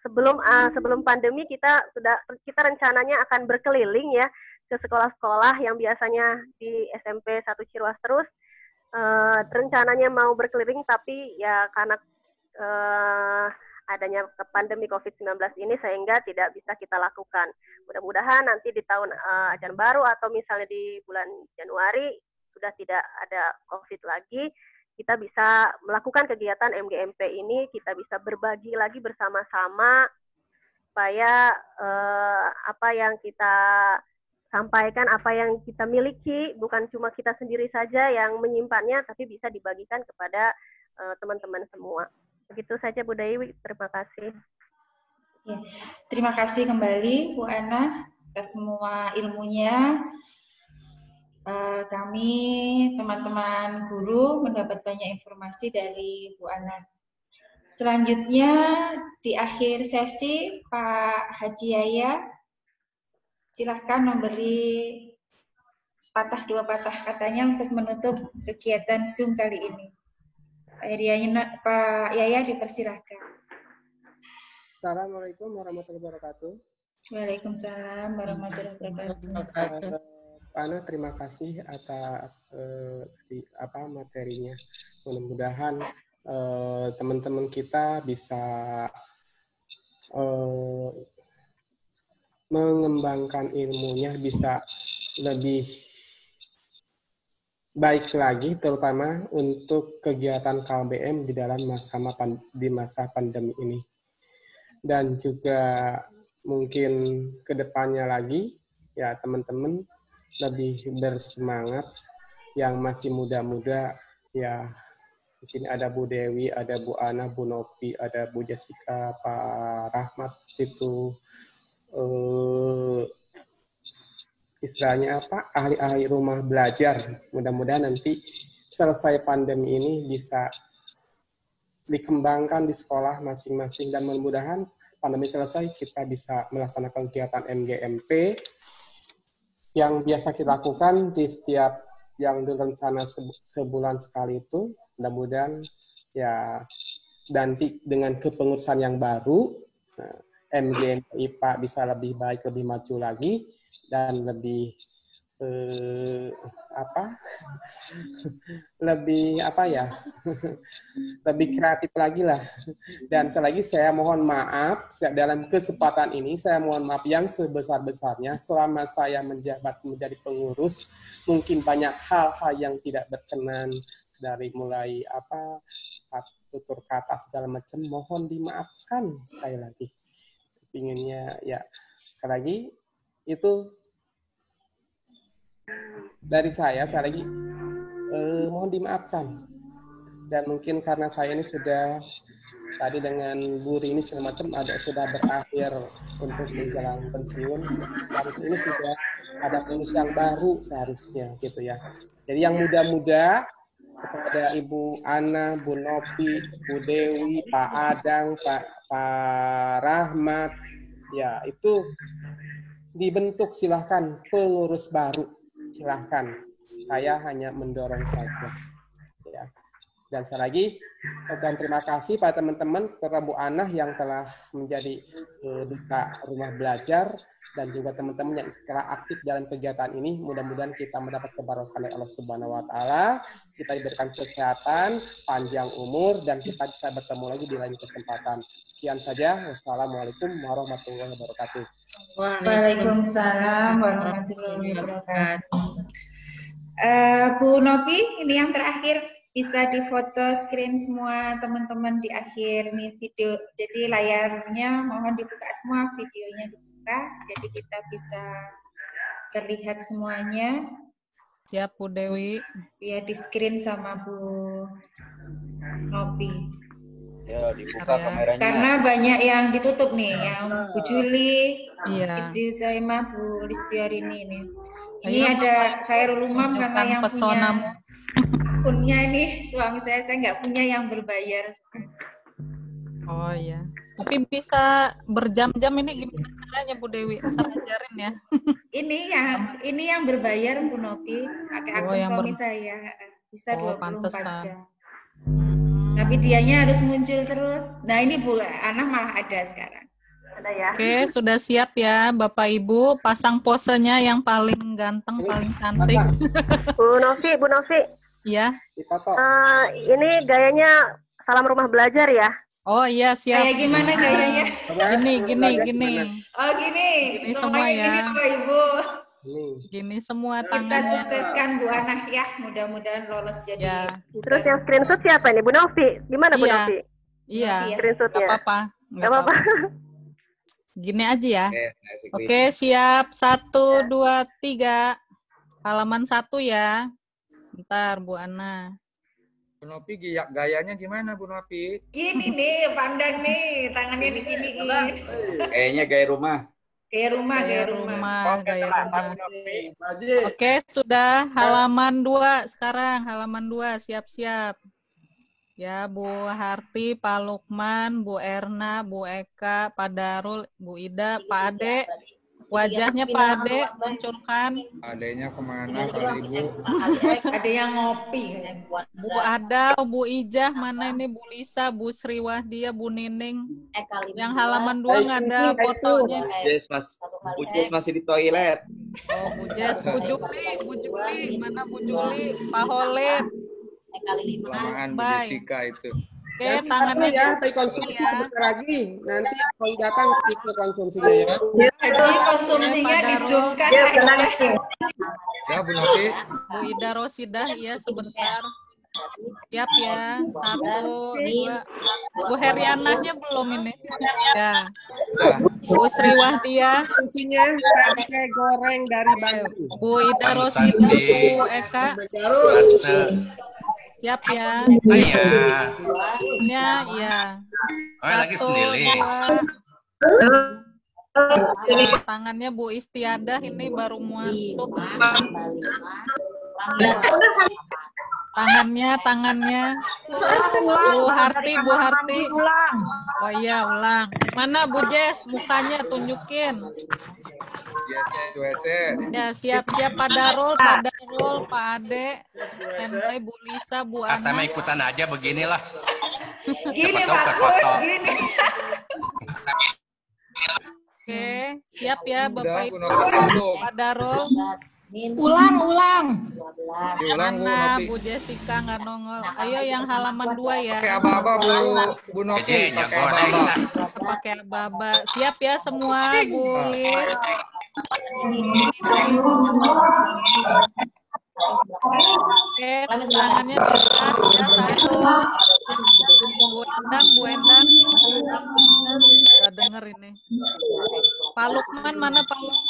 sebelum pandemi kita rencananya akan berkeliling ya ke sekolah-sekolah yang biasanya di SMP 1 Cirwas terus, rencananya mau berkeliling, tapi ya karena adanya pandemi COVID-19 ini sehingga tidak bisa kita lakukan. Mudah-mudahan nanti di tahun ajaran baru atau misalnya di bulan Januari sudah tidak ada COVID lagi, kita bisa melakukan kegiatan MGMP ini, kita bisa berbagi lagi bersama-sama supaya apa yang kita sampaikan, apa yang kita miliki, bukan cuma kita sendiri saja yang menyimpannya, tapi bisa dibagikan kepada teman-teman semua. Begitu saja Bu Dewi, terima kasih. Ya, terima kasih kembali Bu Ana atas semua ilmunya. Kami teman-teman guru mendapat banyak informasi dari Bu Ana. Selanjutnya di akhir sesi Pak Haji Yaya, silahkan memberi sepatah dua patah katanya untuk menutup kegiatan Zoom kali ini. Pak Yaya dipersilahkan. Assalamualaikum warahmatullahi wabarakatuh. Waalaikumsalam warahmatullahi wabarakatuh. Pak Ana, terima kasih atas materinya. Mudah-mudahan teman-teman kita bisa mengembangkan ilmunya, bisa lebih baik lagi, terutama untuk kegiatan KBM di dalam masa pandemi ini. Dan juga mungkin kedepannya lagi, ya teman-teman lebih bersemangat, yang masih muda-muda, ya di sini ada Bu Dewi, ada Bu Ana, Bu Nopi, ada Bu Jessica, Pak Rahmat, itu istilahnya apa, ahli-ahli rumah belajar. Mudah-mudahan nanti selesai pandemi ini bisa dikembangkan di sekolah masing-masing, dan mudah-mudahan pandemi selesai kita bisa melaksanakan kegiatan MGMP yang biasa kita lakukan di setiap yang direncana sebulan sekali itu. Mudah-mudahan ya nanti dengan kepengurusan yang baru, MGMP IPA bisa lebih baik, lebih maju lagi, dan lebih lebih kreatif lagi lah. Dan sekali lagi saya mohon maaf dalam kesempatan ini, saya mohon maaf yang sebesar-besarnya selama saya menjabat menjadi pengurus, mungkin banyak hal-hal yang tidak berkenan, dari mulai tutur kata segala macam, mohon dimaafkan sekali lagi. Inginnya ya sekali lagi itu dari saya lagi mohon dimaafkan. Dan mungkin karena saya ini sudah tadi dengan Bu Rini segala macam sudah berakhir untuk menjelang pensiun, harus ini sudah ada pengurus yang baru seharusnya gitu ya. Jadi yang muda-muda, kepada Ibu Ana, Bu Nopi, Bu Dewi, Pak Adang, Pak Rahmat, ya itu dibentuk, silahkan pengurus baru, silahkan. Saya hanya mendorong saja. Ya. Dan sekali lagi, saya terima kasih pada teman-teman, kepada Bu Ana yang telah menjadi duta rumah belajar, dan juga teman-teman yang telah aktif dalam kegiatan ini. Mudah-mudahan kita mendapat keberkahan dari Allah Subhanahu wa Ta'ala, kita diberikan kesehatan, panjang umur, dan kita bisa bertemu lagi di lain kesempatan. Sekian saja. Wassalamualaikum warahmatullahi wabarakatuh. Waalaikumsalam warahmatullahi wabarakatuh. Bu Nopi, ini yang terakhir, bisa difoto screen semua teman-teman di akhir nih video. Jadi layarnya mohon dibuka semua, videonya dibuka, jadi kita bisa terlihat semuanya. Siap Bu Dewi. Ya, di screen sama Bu Nopi. Ya, dibuka kameranya. Karena banyak yang ditutup nih, yang Bu Juli, Siti Zaimah, Bu Listiarini ini. Ini ada Khairul Umam karena yang punya akunnya ini suami saya nggak punya yang berbayar. Oh iya. Tapi bisa berjam-jam, ini gimana caranya Bu Dewi? Ntar ajarin ya. Ini yang berbayar Bu Nopi, pakai akun suami saya. Bisa 24 jam. Tapi dianya harus muncul terus. Nah ini Bu Ana malah ada sekarang. Ada ya. Oke, sudah siap ya Bapak Ibu, pasang posenya yang paling ganteng, paling cantik. Bu Novi. Iya. Ini gayanya salam rumah belajar ya. Oh iya, siap. Kayak gimana gayanya? Gini. Oh gini. Gini semua ya. Gini Bapak Ibu. Gini semua tangannya. Kita sukseskan Bu Ana ya, mudah-mudahan lolos jadi. Ya. Terus yang screenshot siapa ini? Bu Novi. Gimana Bu Novi? Iya. Screenshotnya. Gak apa-apa. Gini aja ya. Oke, siap. 1, 2, 3. Halaman 1 ya. Bentar, Bu Ana. Bu Nopi gayanya gimana Bu Nopi? Gini nih, pandang nih, tangannya diginiin. Kayaknya gaya rumah. Gaya rumah. Oke, sudah halaman 2 sekarang. Halaman 2, siap-siap. Ya, Bu Harti, Pak Lukman, Bu Erna, Bu Eka, Pak Darul, Bu Ida, Pak Ade. Wajahnya Pak Ade munculkan. Adenya kemana kali Ibu? Ada yang ngopi. Bu Ada, Bu Ijah, mana ini Bu Lisa, Bu Sri Wahdia, Bu Nining. Yang halaman 2 nggak ada fotonya. Bu Jess masih di toilet. Oh, Bu Jess, Bu Juli, mana Bu Juli, Pak Holet. Kelamaan Bu Bye. Jessica itu. Oke, tangannya ya, konsumsi sebentar lagi. Nanti kalau datang itu konsumsinya ya. Jadi konsumsinya dizoomkan. Ya, Bu Novi. Bu Ida Rosidah, iya sebentar. Siap ya, 1, 2. Bu Heriananya belum ini. Ya. Bu Sri Wahdia. Konsumsinya tempe goreng dari Bandung. Bu Ida Rosidah, Bu Eka. Siap ya. Iya. Ya. Oh, lagi sendiri. Tangannya Bu Istiadah ini baru masuk. Tangannya. Bu Harti. Oh iya, ulang. Mana Bu Jess? Mukanya tunjukin. Ya, siap-siap Pak Darul, Pak Ade, Henry, Bu Lisa, Bu Ana. Sama ikutan aja beginilah. Gini bagus, gini. Oke, siap ya Bapak Ibu. Pak Darul. Ulang. Mana Bu Jessica nggak nongol. Ayo yang halaman 2 ya. Pakai aba-aba Bu Novi, pakai aba-aba. Pakai aba-aba. Siap ya semua, Bu Lis. Oke, tangannya jelas ya, 1. Bu Endang. Gak denger ini. Pak Lukman, mana Pak Lukman?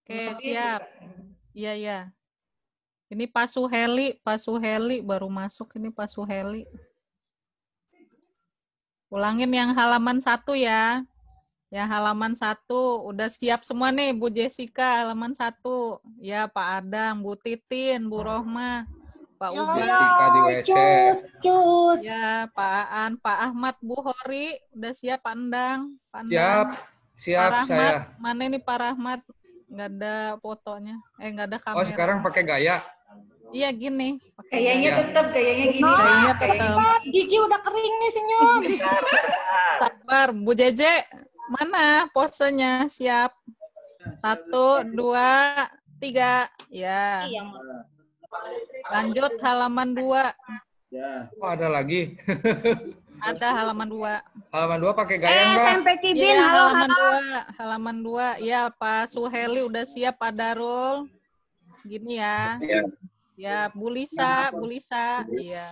Oke, siap. Iya. Ini Pak Suheli baru masuk ini Pak Suheli. Ulangin yang halaman 1 ya. Yang halaman 1 udah siap semua nih Bu Jessica halaman 1. Ya Pak Adam, Bu Titin, Bu Rohma, Pak Uba. Jessica di WC. Cus. Ya Pak Aan, Pak Ahmad, Bu Hori, udah siap Pak Endang. Siap Pak Rahmat, saya. mana ini Pak Rahmat? Nggak ada fotonya. Nggak ada kamera. Oh, sekarang pakai gaya. Iya gini. Gayanya tetap gini. Gayanya tetap. Gigi udah kering nih senyum. Sabar, Bu Jeje. Mana posenya? Siap. 1, 2, 3. Ya. Lanjut halaman 2. Oh, ada lagi. Ada halaman 2. Halaman 2 pakai gaya enggak? Sampai Kibin, Ya, halo. halaman 2. Ya, Pak Suheli udah siap, Pak Darul. Gini ya. Ya, Bu Lisa. Iya.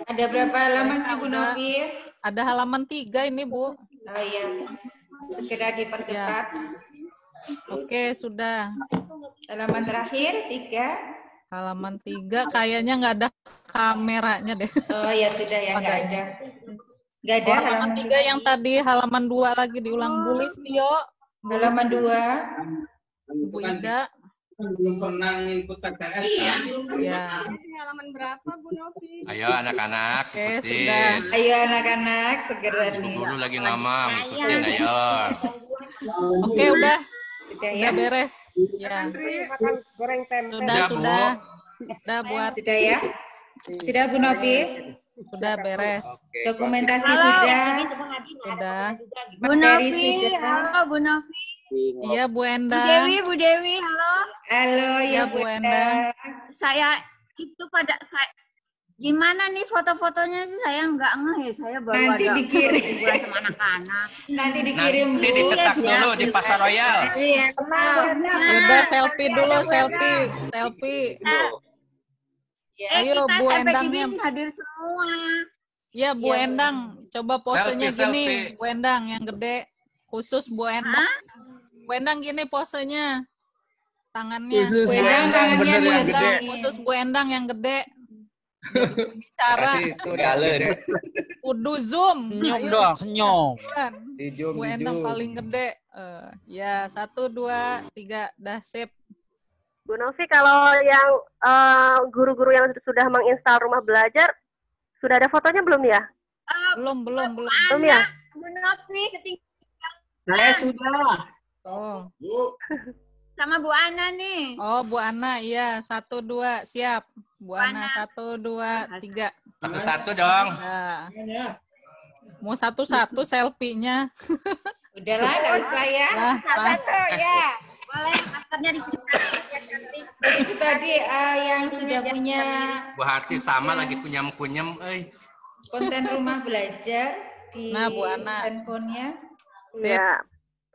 Ada berapa halaman sih Bu Novi? Ada halaman 3 ini, Bu. Oh iya. Segera dipercepat. Oke, sudah. Halaman terakhir 3. Halaman 3 kayaknya nggak ada kameranya deh. Oh ya sudah ya, nggak ada. Nggak ada. Halaman 3 yang tadi halaman 2 lagi diulang. Bu Listio. Halaman 2. Bu Ida. Belum pernah ikut PTS kan? Ya. Halaman berapa Bu Novi? Ayo anak-anak, Oke, ikutin. sudah. Ayo anak-anak, segera nih. Guru lagi ngomong, ikutin ayo. Oke, udah. Ya. Udah beres. Ya. Makan goreng tempe. Sudah. Udah buat. Sudah ya? Sudah Bu Novi? Sudah beres. Dokumentasi sudah. Sudah. Bu Novi, halo Bu Novi. Iya Bu Endang. Bu Dewi, halo. Halo ya Bu Endang. Saya itu gimana nih foto-fotonya sih saya nggak ngeh, saya baru nanti ada dikirim liburan sama anak-anak. Nanti dikirim Nanti dicetak dulu di Pasar Royal. Iya. Udah selfie dulu, selfie. Ayo kita Bu sampai Endangnya. hadir semua. Ya Bu Endang, coba posenya Selfie, gini, Bu Endang yang gede, khusus Bu Endang. Bu Endang gini posenya, tangannya. Khusus Bu Endang, bener yang gede. Khusus Bu Endang yang gede. Bicara. Kudu zoom. Senyum dong, senyum. Bu Endang paling gede. Ya, 1, 2, 3, dah sip. Bu Novi, kalau yang guru-guru yang sudah menginstal rumah belajar, sudah ada fotonya belum ya? Belum. Belum ya? Bu Novi ketinggalan. Saya sudah. Oh. Sama Bu Ana nih. Oh, Bu Ana, iya. 1, 2, siap. Bu Ana, 1, 2, 3. Satu-satu dong. Nah. Mau satu-satu selfie-nya. Udahlah, nggak usah ya. Satu, ya. Boleh, maskernya disikat. Itu tadi yang sudah punya Bu Hati sama lagi kunyam-kunyam, konten rumah belajar di Bu Ana. handphonenya. Iya.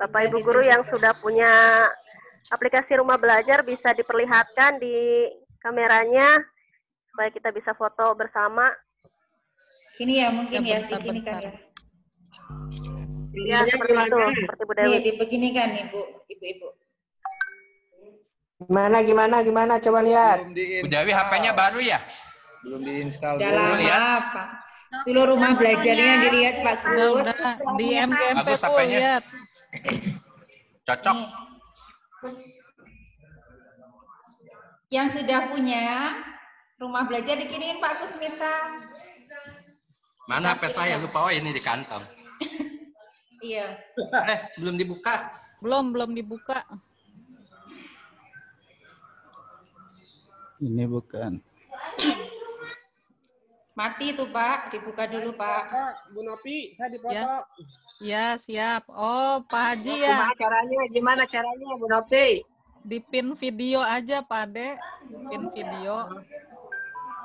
Bapak Ibu guru yang sudah punya aplikasi rumah belajar bisa diperlihatkan di kameranya supaya kita bisa foto bersama. Ini ya mungkin ya begini kan ya. Ya, seperti itu, seperti Bu Dewi. Nih, dibeginikan nih ibu-ibu. Gimana? Coba lihat. Bu Dewi HP-nya baru ya? Belum diinstal. Udah lama, Pak. Dulu rumah belajarnya dilihat Pak Gus. Udah, di MGMP Bagus tuh HP-nya. lihat. Cocok. Yang sudah punya rumah belajar dikirimin Pak Kusmita. Mana HP saya? Lupa, ini di kantong. Iya. Belum dibuka. Belum dibuka. Ini bukan. Mati tuh Pak, dibuka dulu Pak. Bu Nopi, saya dipoto. Ya, siap. Oh, Pak Haji ya. Gimana caranya, Bu Nopi? Dipin video aja, Pak Ade. Pin video.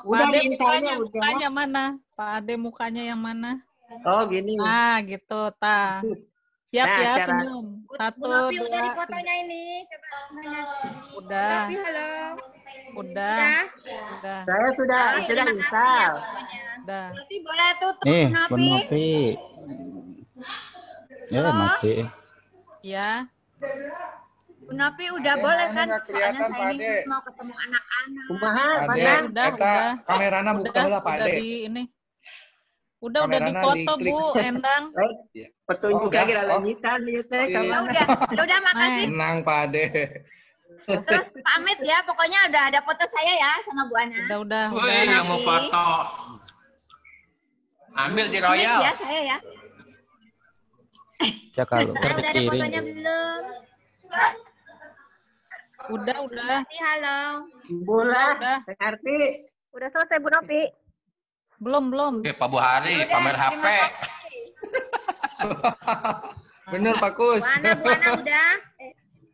Udah Pak Ade diinsalnya, mukanya mana? Pak Ade mukanya yang mana? Oh, gini. Nah, gitu, ta. Siap Nah, ya, cara- senyum. 1, Bu Novi 2, udah di fotonya ini. Coba. Udah. Bu Novi, halo. Udah. Saya sudah install. Udah. Novi boleh tutup Nih, Bu Bu Novi. Novi. Ya, mati. Ya. Bu Novi udah boleh kan? nggak Soalnya kelihatan, saya Pak ini Ade. mau ketemu anak-anak. Kumaha, Ade, Udah. kamerana buka heula Pak Udah Ade. di ini. Udah Kamerana dipoto, diklik. Bu, Endang. Petunjuk udah. lagi lanjutan ya teh. Iya. Ya udah makasih. Tenang Pak Ade. Terus pamit ya, pokoknya udah ada foto saya ya sama Bu Ana. Udah. Wih, yang mau foto. Ambil di Pamit Royal. ya saya ya. Ya kalau Udah ada fotonya terkirim. belum? Udah. Nanti halo. Bola, Udah. ngerti. Udah selesai Bu Novi. Belum. Pak Bu Hari, pamer HP. Bener Pak Kus. Bu Ana udah.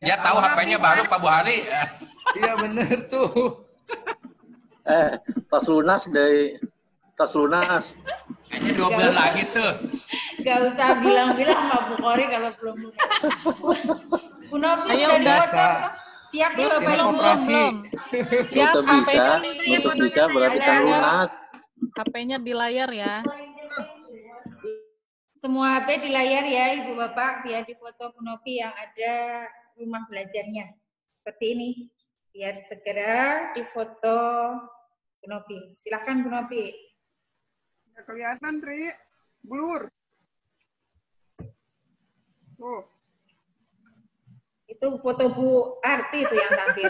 Dia tahu HP-nya baru Pak Bu Hari. Iya bener tuh. Tas lunas deh. Tas lunas. Kayaknya 2 bulan lagi tuh. Gak usah bilang-bilang sama Bu Kori kalau belum lunas. Bu Novi Ayo, udah udah. dipoto. Siap ya Bapak Ibu. Operasi. Siap, Itu bisa. HP-nya Itu bisa berarti kan lunas. HP-nya di layar ya. Semua HP di layar ya Ibu Bapak, biar difoto Bu Novi yang ada rumah belajarnya. Seperti ini. Biar segera difoto Bu Novi. Silakan Bu Novi. Nggak kelihatan, Tri. Blur. Tuh. Itu foto Bu Arti itu yang tampil.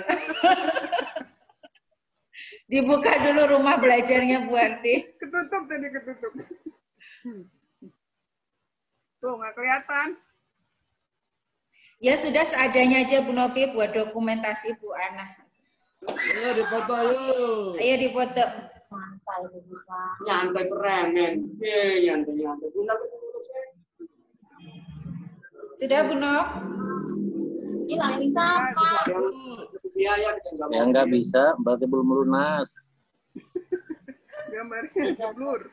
Dibuka dulu rumah belajarnya Bu Arti. Ketutup tadi, ketutup. Tuh, nggak kelihatan. Ya sudah seadanya aja Bu Novi buat dokumentasi Bu Ana. Ayo dipoto ayo. Ayo difoto. Nyantai peremen. Nyantai. Sudah Bu Nov? Ya nggak bisa, berarti belum lunas. Gambarnya blur.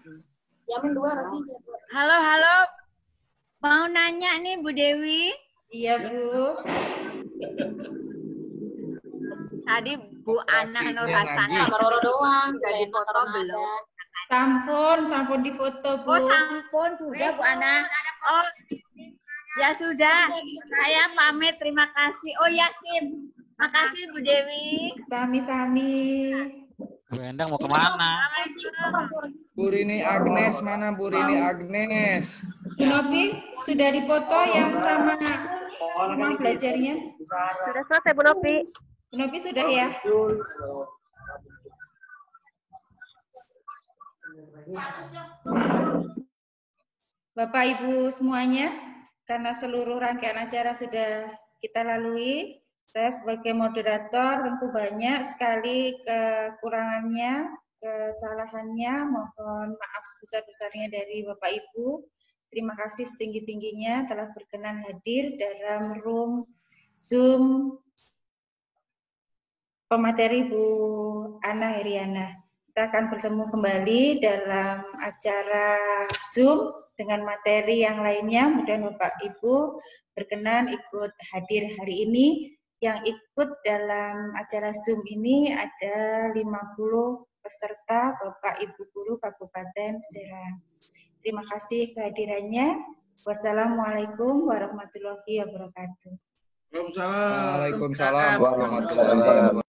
Halo. Mau nanya nih Bu Dewi. Iya Bu. Tadi Bu Ana Nur Hasanah doang. sudah difoto belum? Sampun difoto Bu. Oh sampun sudah Bu Ana. Oh ya sudah. Saya pamit. Terima kasih. Oh ya Sim. Makasih Bu Dewi. Sami-sami. Bu Endang mau kemana? Bu Rini Agnes, mana Bu Rini Agnes? Bu Novi, sudah dipoto yang sama rumah belajarnya? Sudah selesai Bu Novi. Bu Novi sudah ya? Bapak Ibu semuanya, karena seluruh rangkaian acara sudah kita lalui, saya sebagai moderator tentu banyak sekali kekurangannya, kesalahannya, mohon maaf sebesar-besarnya dari Bapak Ibu. Terima kasih setinggi-tingginya telah berkenan hadir dalam room Zoom pemateri Bu Ana Heriana. Kita akan bertemu kembali dalam acara Zoom dengan materi yang lainnya. Mudah-mudahan Bapak Ibu berkenan ikut hadir hari ini. Yang ikut dalam acara Zoom ini ada 50 peserta Bapak Ibu Guru Kabupaten Serang. Terima kasih kehadirannya. Wassalamualaikum warahmatullahi wabarakatuh. Waalaikumsalam. Waalaikumsalam warahmatullahi wabarakatuh.